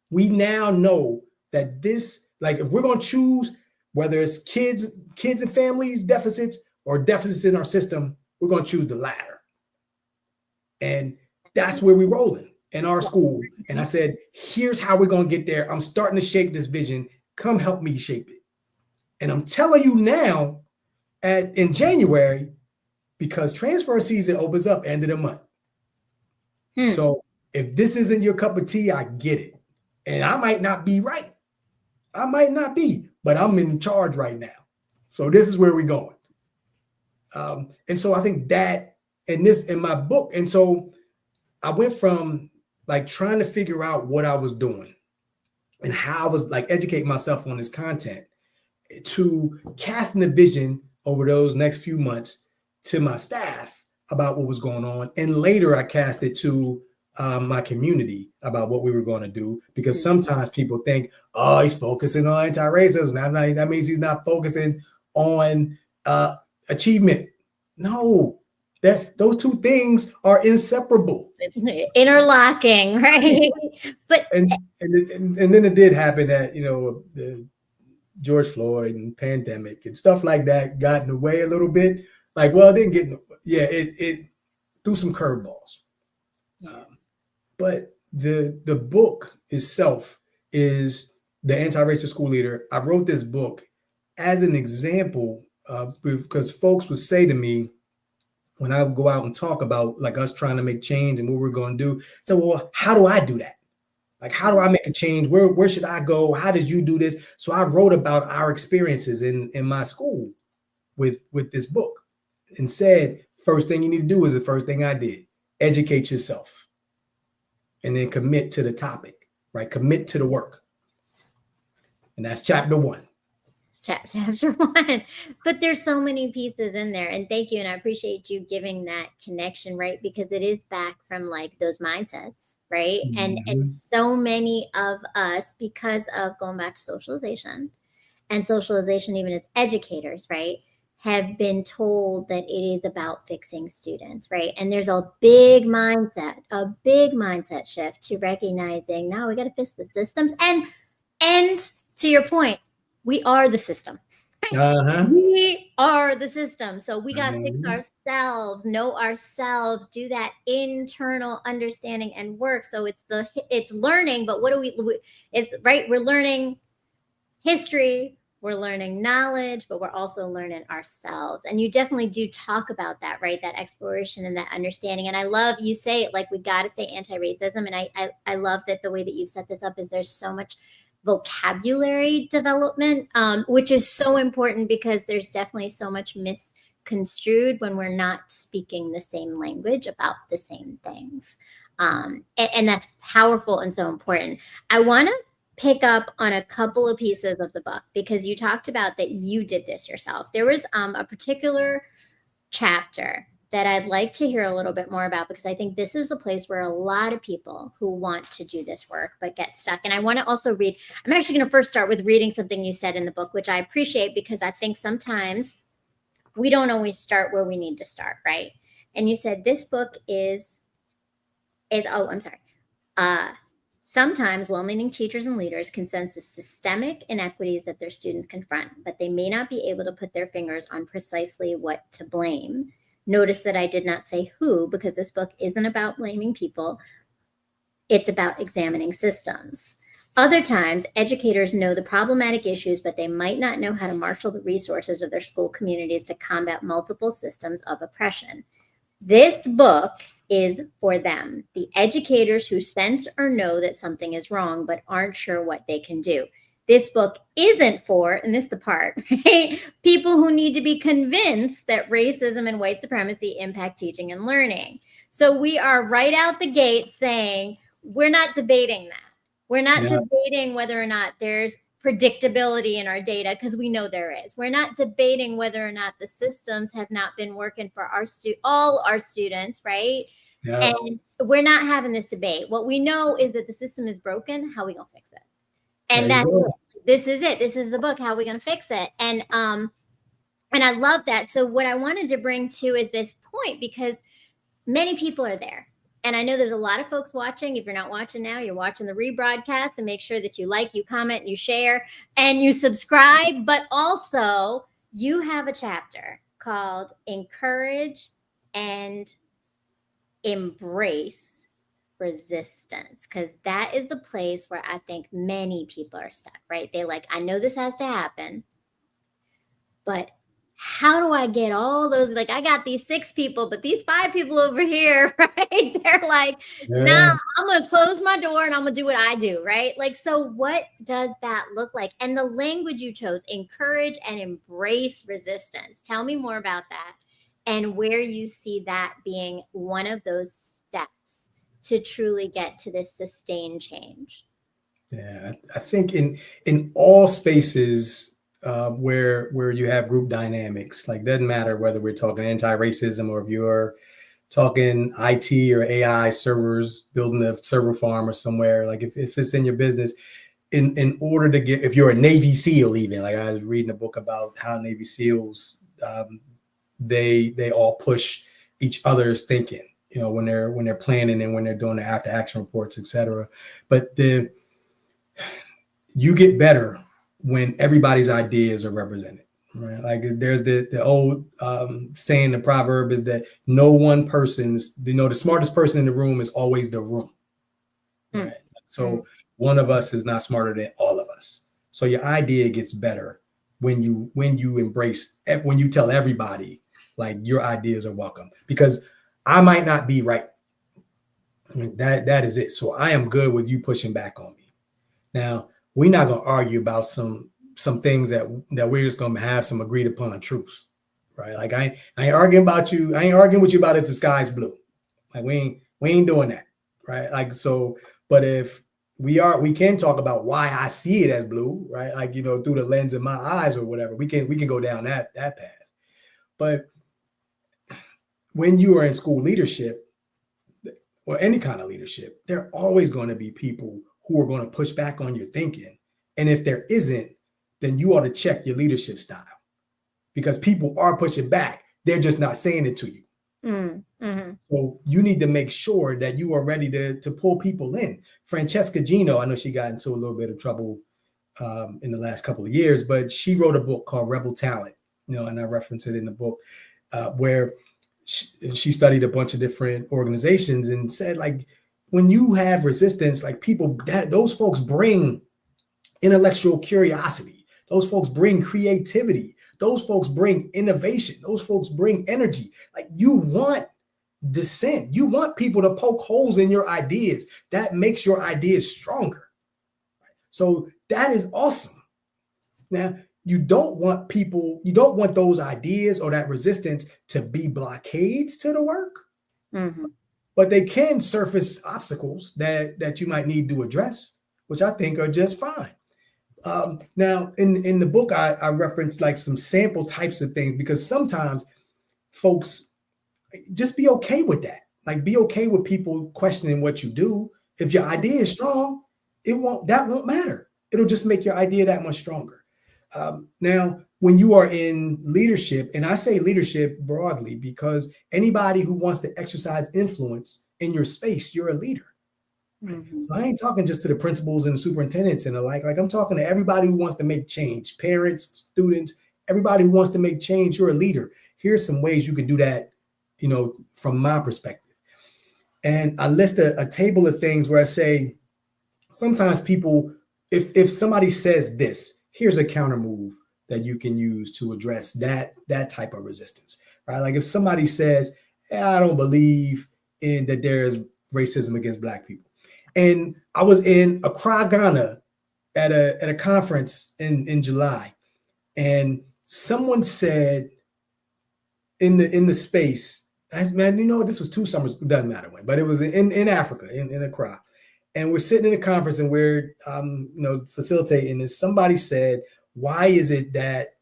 We now know that this, like if we're going to choose whether it's kids and families deficits or deficits in our system, we're going to choose the latter. And that's where we're rolling. in our school. And I said, here's how we're going to get there. I'm starting to shape this vision. Come help me shape it. And I'm telling you now, in January, because transfer season opens up end of the month. So if this isn't your cup of tea, I get it. And I might not be right. I might not be, but I'm in charge right now. So this is where we're going. And so I think that in my book, and so I went from like trying to figure out what I was doing and how I was like educating myself on this content to casting the vision over those next few months to my staff about what was going on. And later I cast it to my community about what we were going to do, because sometimes people think, oh, he's focusing on anti-racism. That means he's not focusing on achievement. No, those two things are inseparable, interlocking, right? But and then it did happen that the George Floyd and pandemic and stuff like that got in the way a little bit. Like, well, it didn't get it threw some curveballs. But the book itself is the Antiracist School Leader. I wrote this book as an example because folks would say to me when I would go out and talk about like us trying to make change and what we're going to do, so, well, how do I do that? Like, how do I make a change? Where should I go? How did you do this? So I wrote about our experiences in my school with this book and said, first thing you need to do is the first thing I did. Educate yourself. And then commit to the topic, right? Commit to the work. And that's chapter 1. Chapter 1. But there's so many pieces in there. And thank you. And I appreciate you giving that connection, right? Because it is back from like those mindsets, right? And so many of us, because of going back to socialization and socialization, even as educators, right, have been told that it is about fixing students, right? And there's a big mindset shift to recognizing, now we got to fix the systems. And to your point, we are the system. Right? We are the system. So we got to fix ourselves, know ourselves, do that internal understanding and work. So it's learning, but what do it's right. We're learning history, we're learning knowledge, but we're also learning ourselves. And you definitely do talk about that, right? That exploration and that understanding. And I love you say it like we got to say anti-racism. And I love that the way that you've set this up is there's so much vocabulary development, which is so important because there's definitely so much misconstrued when we're not speaking the same language about the same things. And that's powerful and so important. I want to pick up on a couple of pieces of the book because you talked about that you did this yourself. There was a particular chapter that I'd like to hear a little bit more about, because I think this is the place where a lot of people who want to do this work but get stuck. And I want to also read, I'm actually going to first start with reading something you said in the book, which I appreciate because I think sometimes we don't always start where we need to start, right? And you said this book is sometimes well-meaning teachers and leaders can sense the systemic inequities that their students confront, but they may not be able to put their fingers on precisely what to blame. Notice that I did not say who, because this book isn't about blaming people. It's about examining systems. Other times, educators know the problematic issues, but they might not know how to marshal the resources of their school communities to combat multiple systems of oppression. This book is for them, the educators who sense or know that something is wrong, but aren't sure what they can do. This book isn't for, and this is the part, right? People who need to be convinced that racism and white supremacy impact teaching and learning. So we are right out the gate saying, we're not debating that. We're not debating whether or not there's predictability in our data, because we know there is. We're not debating whether or not the systems have not been working for all our students, right? Yeah. And we're not having this debate. What we know is that the system is broken. How are we gonna fix it? And that's it. This is it. This is the book. How are we gonna fix it? And I love that. So what I wanted to bring to is this point, because many people are there. And I know there's a lot of folks watching. If you're not watching now, you're watching the rebroadcast, and make sure that you like, you comment, you share, and you subscribe. But also, you have a chapter called Encourage and Embrace resistance, because that is the place where I think many people are stuck, right? They like, I know this has to happen, but how do I get all those? Like, I got these 6 people, but these 5 people over here, right? They're like, nah, Yeah. I'm going to close my door and I'm going to do what I do, right? Like, so what does that look like? And the language you chose, encourage and embrace resistance. Tell me more about that and where you see that being one of those steps to truly get to this sustained change. Yeah, I think in all spaces where you have group dynamics, like doesn't matter whether we're talking anti-racism or if you're talking IT or AI servers, building a server farm or somewhere, like if it's in your business, in order to get, if you're a Navy SEAL, even like I was reading a book about how Navy SEALs they all push each other's thinking, when they're planning and when they're doing the after action reports, etc. But you get better when everybody's ideas are represented, right? Like there's the old saying, the proverb is that no one person's, the smartest person in the room is always the room, right? Mm. So one of us is not smarter than all of us. So your idea gets better when you embrace, when you tell everybody like your ideas are welcome, because I might not be right. That is it. So I am good with you pushing back on me. Now, we're not going to argue about some things that we're just going to have some agreed upon truths, right? Like I ain't arguing about you. I ain't arguing with you about if the sky's blue. Like we ain't doing that, right? Like so. But if we can talk about why I see it as blue, right? Like through the lens of my eyes or whatever. We can go down that path. But when you are in school leadership or any kind of leadership, there are always going to be people who are going to push back on your thinking. And if there isn't, then you ought to check your leadership style, because people are pushing back. They're just not saying it to you. Mm-hmm. So you need to make sure that you are ready to pull people in. Francesca Gino, I know she got into a little bit of trouble in the last couple of years, but she wrote a book called Rebel Talent, and I reference it in the book where she studied a bunch of different organizations and said, like, when you have resistance, like people, those folks bring intellectual curiosity. Those folks bring creativity. Those folks bring innovation. Those folks bring energy. Like you want dissent. You want people to poke holes in your ideas. That makes your ideas stronger. So that is awesome. Now, you don't want those ideas or that resistance to be blockades to the work. Mm-hmm. But they can surface obstacles that you might need to address, which I think are just fine. Now, in the book, I reference like some sample types of things, because sometimes folks just be okay with that. Like be okay with people questioning what you do. If your idea is strong, that won't matter. It'll just make your idea that much stronger. Now, when you are in leadership, and I say leadership broadly because anybody who wants to exercise influence in your space, you're a leader. Mm-hmm. So I ain't talking just to the principals and the superintendents and the like I'm talking to everybody who wants to make change, parents, students, everybody who wants to make change. You're a leader. Here's some ways you can do that, from my perspective. And I list a table of things where I say, sometimes people, if somebody says this, here's a counter move that you can use to address that type of resistance, right? Like if somebody says, hey, I don't believe in that there's racism against Black people. And I was in Accra, Ghana at a conference in July, and someone said in the space, man, this was 2 summers, it doesn't matter when, but it was in Africa, in Accra. And we're sitting in a conference and we're facilitating this. Somebody said, why is it that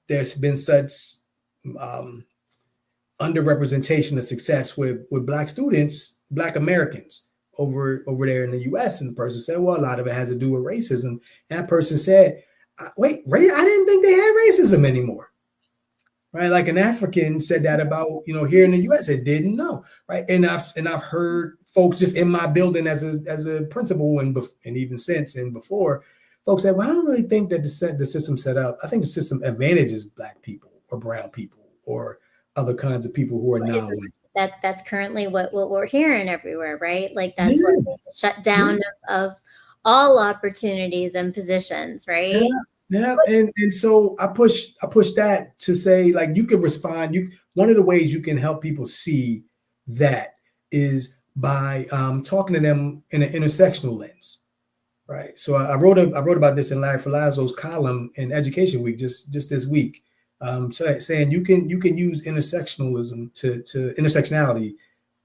there's been such underrepresentation of success with Black students, Black Americans over there in the US? And the person said, well, a lot of it has to do with racism. And that person said, wait, I didn't think they had racism anymore. Right? Like an African said that about, here in the US, it didn't know. Right. And I've heard folks just in my building as a principal and even since and before, folks said, well, I don't really think that the system set up. I think the system advantages Black people or brown people or other kinds of people who are non-white. that's currently what we're hearing everywhere, right? Like that's what Yeah, there's a shutdown yeah, of all opportunities and positions, yeah, right? yeah. And so I push that to say, like, you can respond. One of the ways you can help people see that is by talking to them in an intersectional lens. Right. So I wrote about this in Larry Filazzo's column in Education Week just this week, saying you can use intersectionalism to intersectionality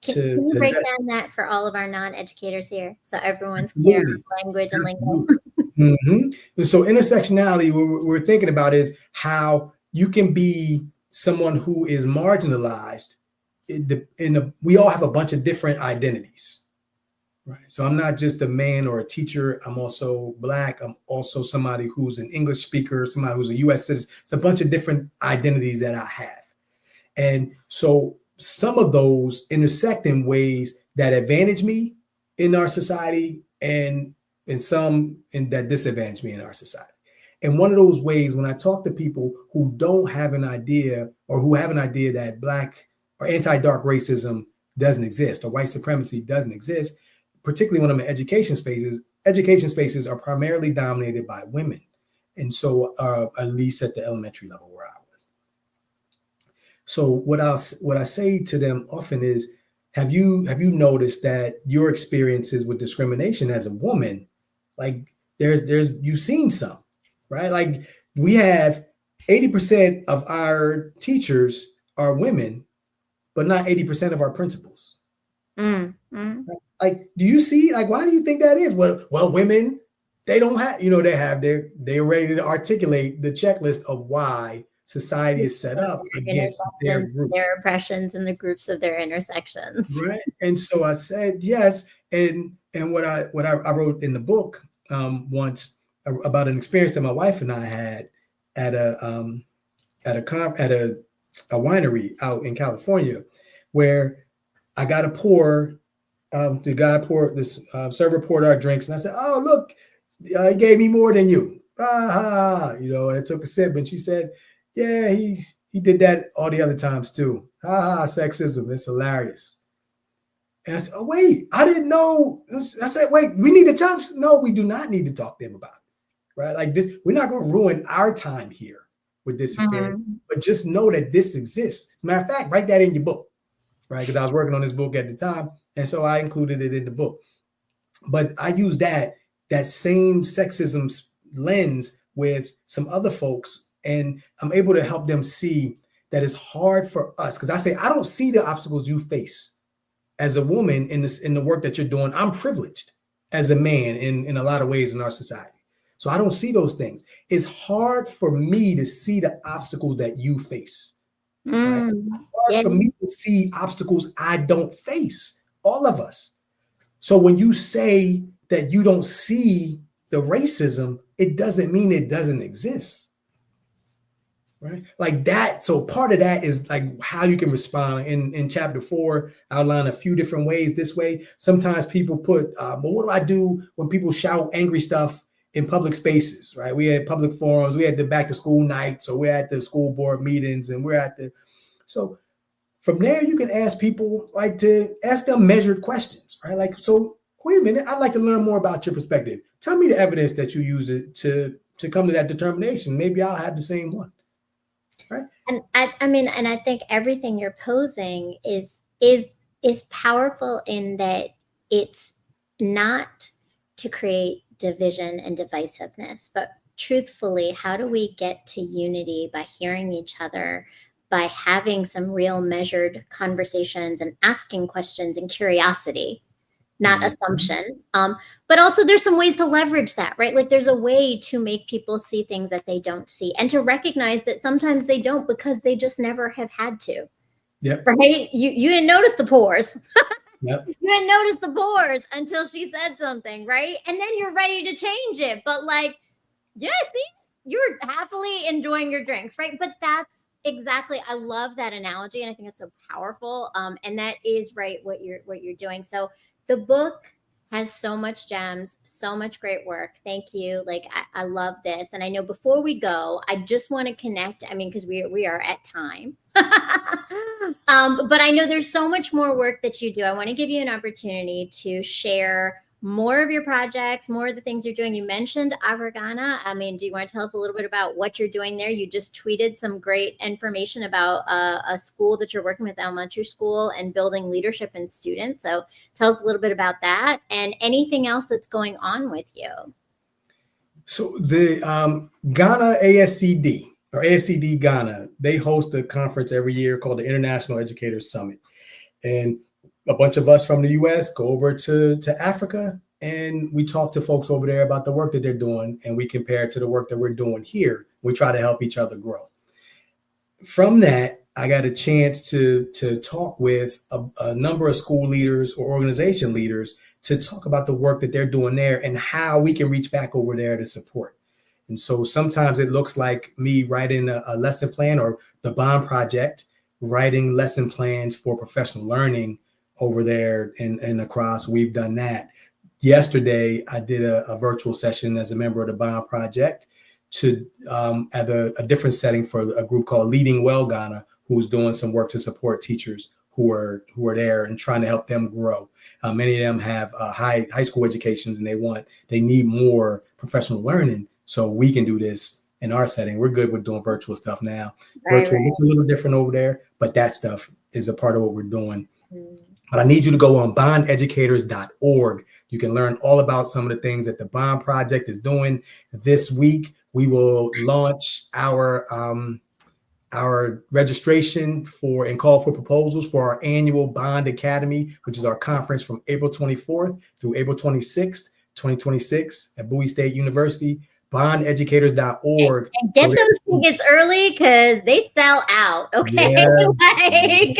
Can you to break address. down that for all of our non-educators here so everyone's clear Absolutely, on language and lingo? absolutely. And so intersectionality, what we're thinking about is how you can be someone who is marginalized. We all have a bunch of different identities. Right. So I'm not just a man or a teacher. I'm also Black. I'm also somebody who's an English speaker, somebody who's a US citizen. It's a bunch of different identities that I have. And so some of those intersect in ways that advantage me in our society, and some in that disadvantage me in our society. And one of those ways, when I talk to people who don't have an idea, or who have an idea that Black or anti-dark racism doesn't exist, or white supremacy doesn't exist, particularly when I'm in education spaces are primarily dominated by women. And so, at least at the elementary level where I was. So what I say to them often is, have you noticed that your experiences with discrimination as a woman, like, there's you've seen some, right? Like, we have 80% of our teachers are women, but not 80% of our principals. Mm, mm. Like, do you see, like, why do you think that is? Well, women, they don't have, they're ready to articulate the checklist of why society is set up Their against their intersections, group. their oppressions, and the groups of their intersections. Right. And so I said yes. And what I wrote in the book once about an experience that my wife and I had at a winery out in California, where I got to pour the guy poured this server poured our drinks, and I said, "Oh, look, he gave me more than you." And I took a sip, and she said, "Yeah, he did that all the other times too. Sexism. It's hilarious." And I said, "Oh, wait, I didn't know." I said, "Wait, we need to talk." No, we do not need to talk to him about it, right? Like this, we're not going to ruin our time here with this experience, Mhm. but just know that this exists. As a matter of fact, write that in your book, right? Because I was working on this book at the time, and so I included it in the book. But I use that same sexism lens with some other folks, and I'm able to help them see that it's hard for us, because I say I don't see the obstacles you face as a woman in the work that you're doing. I'm privileged as a man in a lot of ways in our society, so I don't see those things. It's hard for me to see the obstacles that you face, right? Mm. It's hard Yeah. for me to see obstacles I don't face. All of us. So when you say that you don't see the racism, it doesn't mean it doesn't exist, right? Like that. So part of that is like how you can respond. In chapter 4, I outline a few different ways. This way, sometimes people put, well, what do I do when people shout angry stuff in public spaces, right? We had public forums, we had the back to school nights, or we're at the school board meetings, and so from there, you can ask people, like, to ask them measured questions, right? Like, so wait a minute, I'd like to learn more about your perspective. Tell me the evidence that you use it to come to that determination. Maybe I'll have the same one, right? And I mean, and I think everything you're posing is powerful in that it's not to create division and divisiveness, but truthfully, how do we get to unity by hearing each other, by having some real measured conversations and asking questions and curiosity, not Mhm. assumption. But also there's some ways to leverage that, right? Like there's a way to make people see things that they don't see, and to recognize that sometimes they don't because they just never have had to, Yep. right? You didn't notice the pores. Yep. You didn't notice the pores until she said something, right? And then you're ready to change it. But like, yeah, see, you're happily enjoying your drinks, right? But that's exactly, I love that analogy, and I think it's so powerful. And that is right what you're doing. So the book has so much gems, so much great work. Thank you. Like, I love this. And I know before we go, I just want to connect. I mean, because we are at time. But I know there's so much more work that you do. I want to give you an opportunity to share more of your projects, more of the things you're doing. You mentioned Avargana. I mean, do you want to tell us a little bit about what you're doing there? You just tweeted some great information about a school that you're working with, elementary school, and building leadership in students. So tell us a little bit about that and anything else that's going on with you. So the Ghana ASCD or ASCD Ghana, they host a conference every year called the International Educators Summit. And a bunch of us from the US go over to Africa, and we talk to folks over there about the work that they're doing, and we compare it to the work that we're doing here. We try to help each other grow. From that, I got a chance to talk with a number of school leaders or organization leaders to talk about the work that they're doing there and how we can reach back over there to support. And so sometimes it looks like me writing a lesson plan, or the Bond Project, writing lesson plans for professional learning over there and across. We've done that. Yesterday, I did a virtual session as a member of the Bond Project to at a different setting for a group called Leading Well Ghana, who's doing some work to support teachers who are there and trying to help them grow. Many of them have high school educations, and they need more professional learning. So we can do this in our setting. We're good with doing virtual stuff now. Virtual looks a little different over there, but that stuff is a part of what we're doing. But I need you to go on bondeducators.org. You can learn all about some of the things that the Bond Project is doing. This week, we will launch our registration for and call for proposals for our annual Bond Academy, which is our conference from April 24th through April 26th, 2026 at Bowie State University. bondeducators.org. And get those tickets early because they sell out. Okay. Yeah. Like,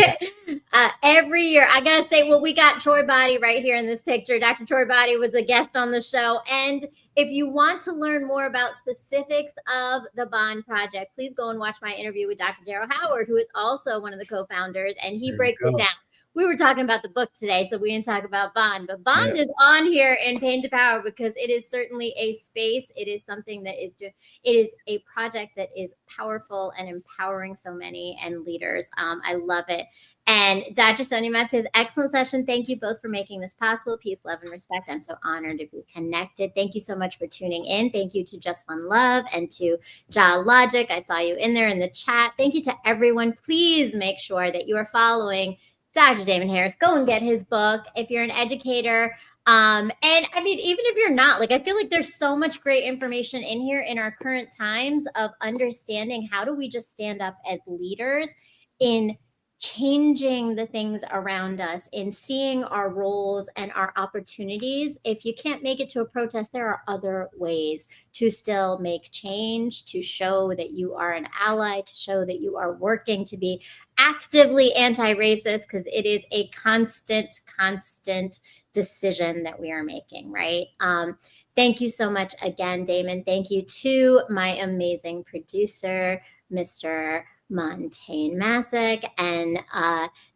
every year, I got to say, well, we got Troy Body right here in this picture. Dr. Troy Body was a guest on the show. And if you want to learn more about specifics of the Bond Project, please go and watch my interview with Dr. Daryl Howard, who is also one of the co-founders, and he breaks it down. We were talking about the book today, so we didn't talk about Bond, but Bond is on here in Pain to Power because it is certainly a space. It is something that it is a project that is powerful and empowering so many and leaders. I love it. And Dr. Sonia Matt says, excellent session. Thank you both for making this possible. Peace, love, and respect. I'm so honored to be connected. Thank you so much for tuning in. Thank you to Just One Love and to Ja Logic. I saw you in there in the chat. Thank you to everyone. Please make sure that you are following Dr. Daman Harris. Go and get his book if you're an educator. And I mean, even if you're not, like, I feel like there's so much great information in here in our current times of understanding how do we just stand up as leaders in changing the things around us, in seeing our roles and our opportunities. If you can't make it to a protest, there are other ways to still make change, to show that you are an ally, to show that you are working to be actively anti-racist, because it is a constant decision that we are making, right? Thank you so much again, Daman. Thank you to my amazing producer, Mr. Montaigne Massick, and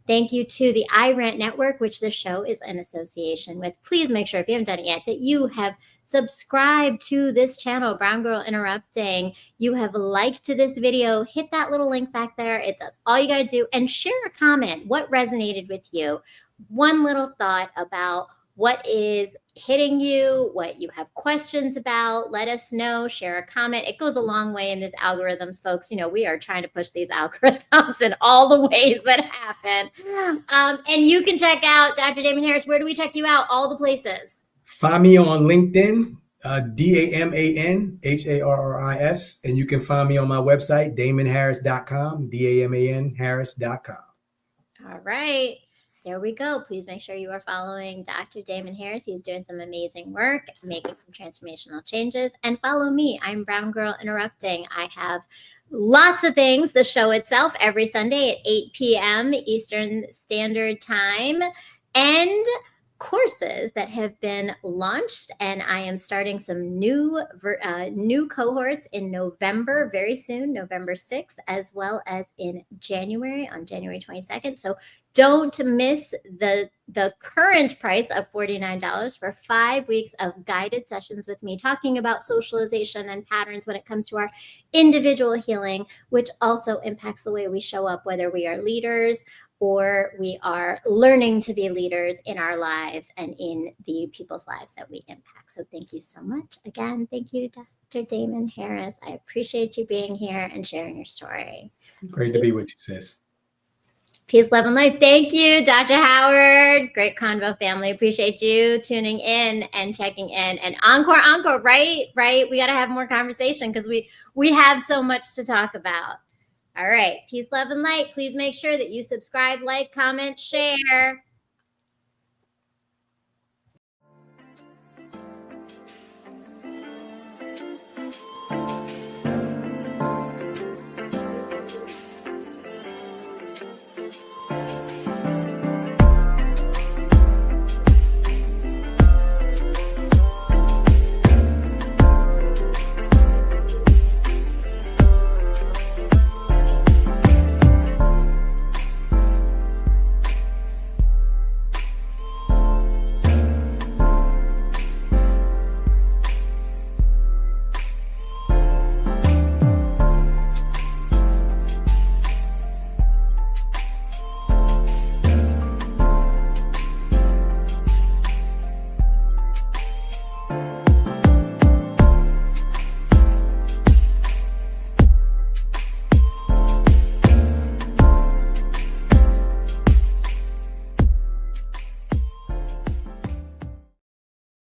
thank you to the iRant Network, which the show is in association with. Please make sure, if you haven't done it yet, that you have subscribed to this channel, Brown Girl Interrupting. You have liked this video. Hit that little link back there. It does all you got to do, and share a comment. What resonated with you? One little thought about what is hitting you, what you have questions about. Let us know. Share a comment. It goes a long way in these algorithms, folks. You know, we are trying to push these algorithms in all the ways that happen. And you can check out Dr. Daman Harris. Where do we check you out? All the places. Find me on LinkedIn, DamanHarris, and you can find me on my website, DamanHarris.com, DamanHarris.com. All right. There we go. Please make sure you are following Dr. Daman Harris. He's doing some amazing work, making some transformational changes. And follow me. I'm Brown Girl Interrupting. I have lots of things. The show itself every Sunday at 8 p.m. Eastern Standard Time. And courses that have been launched, and I am starting some new cohorts in November, very soon, November 6th, as well as in January, on January 22nd. So don't miss the the current price of $49 for 5 weeks of guided sessions with me talking about socialization and patterns when it comes to our individual healing, which also impacts the way we show up, whether we are leaders or we are learning to be leaders in our lives and in the people's lives that we impact. So thank you so much. Again, thank you, Dr. Daman Harris. I appreciate you being here and sharing your story. Great to be with you, sis. Peace, love, and life. Thank you, Dr. Howard. Great convo, family. Appreciate you tuning in and checking in. And encore, right? We got to have more conversation because we have so much to talk about. All right. Peace, love, and light. Please make sure that you subscribe, like, comment, share.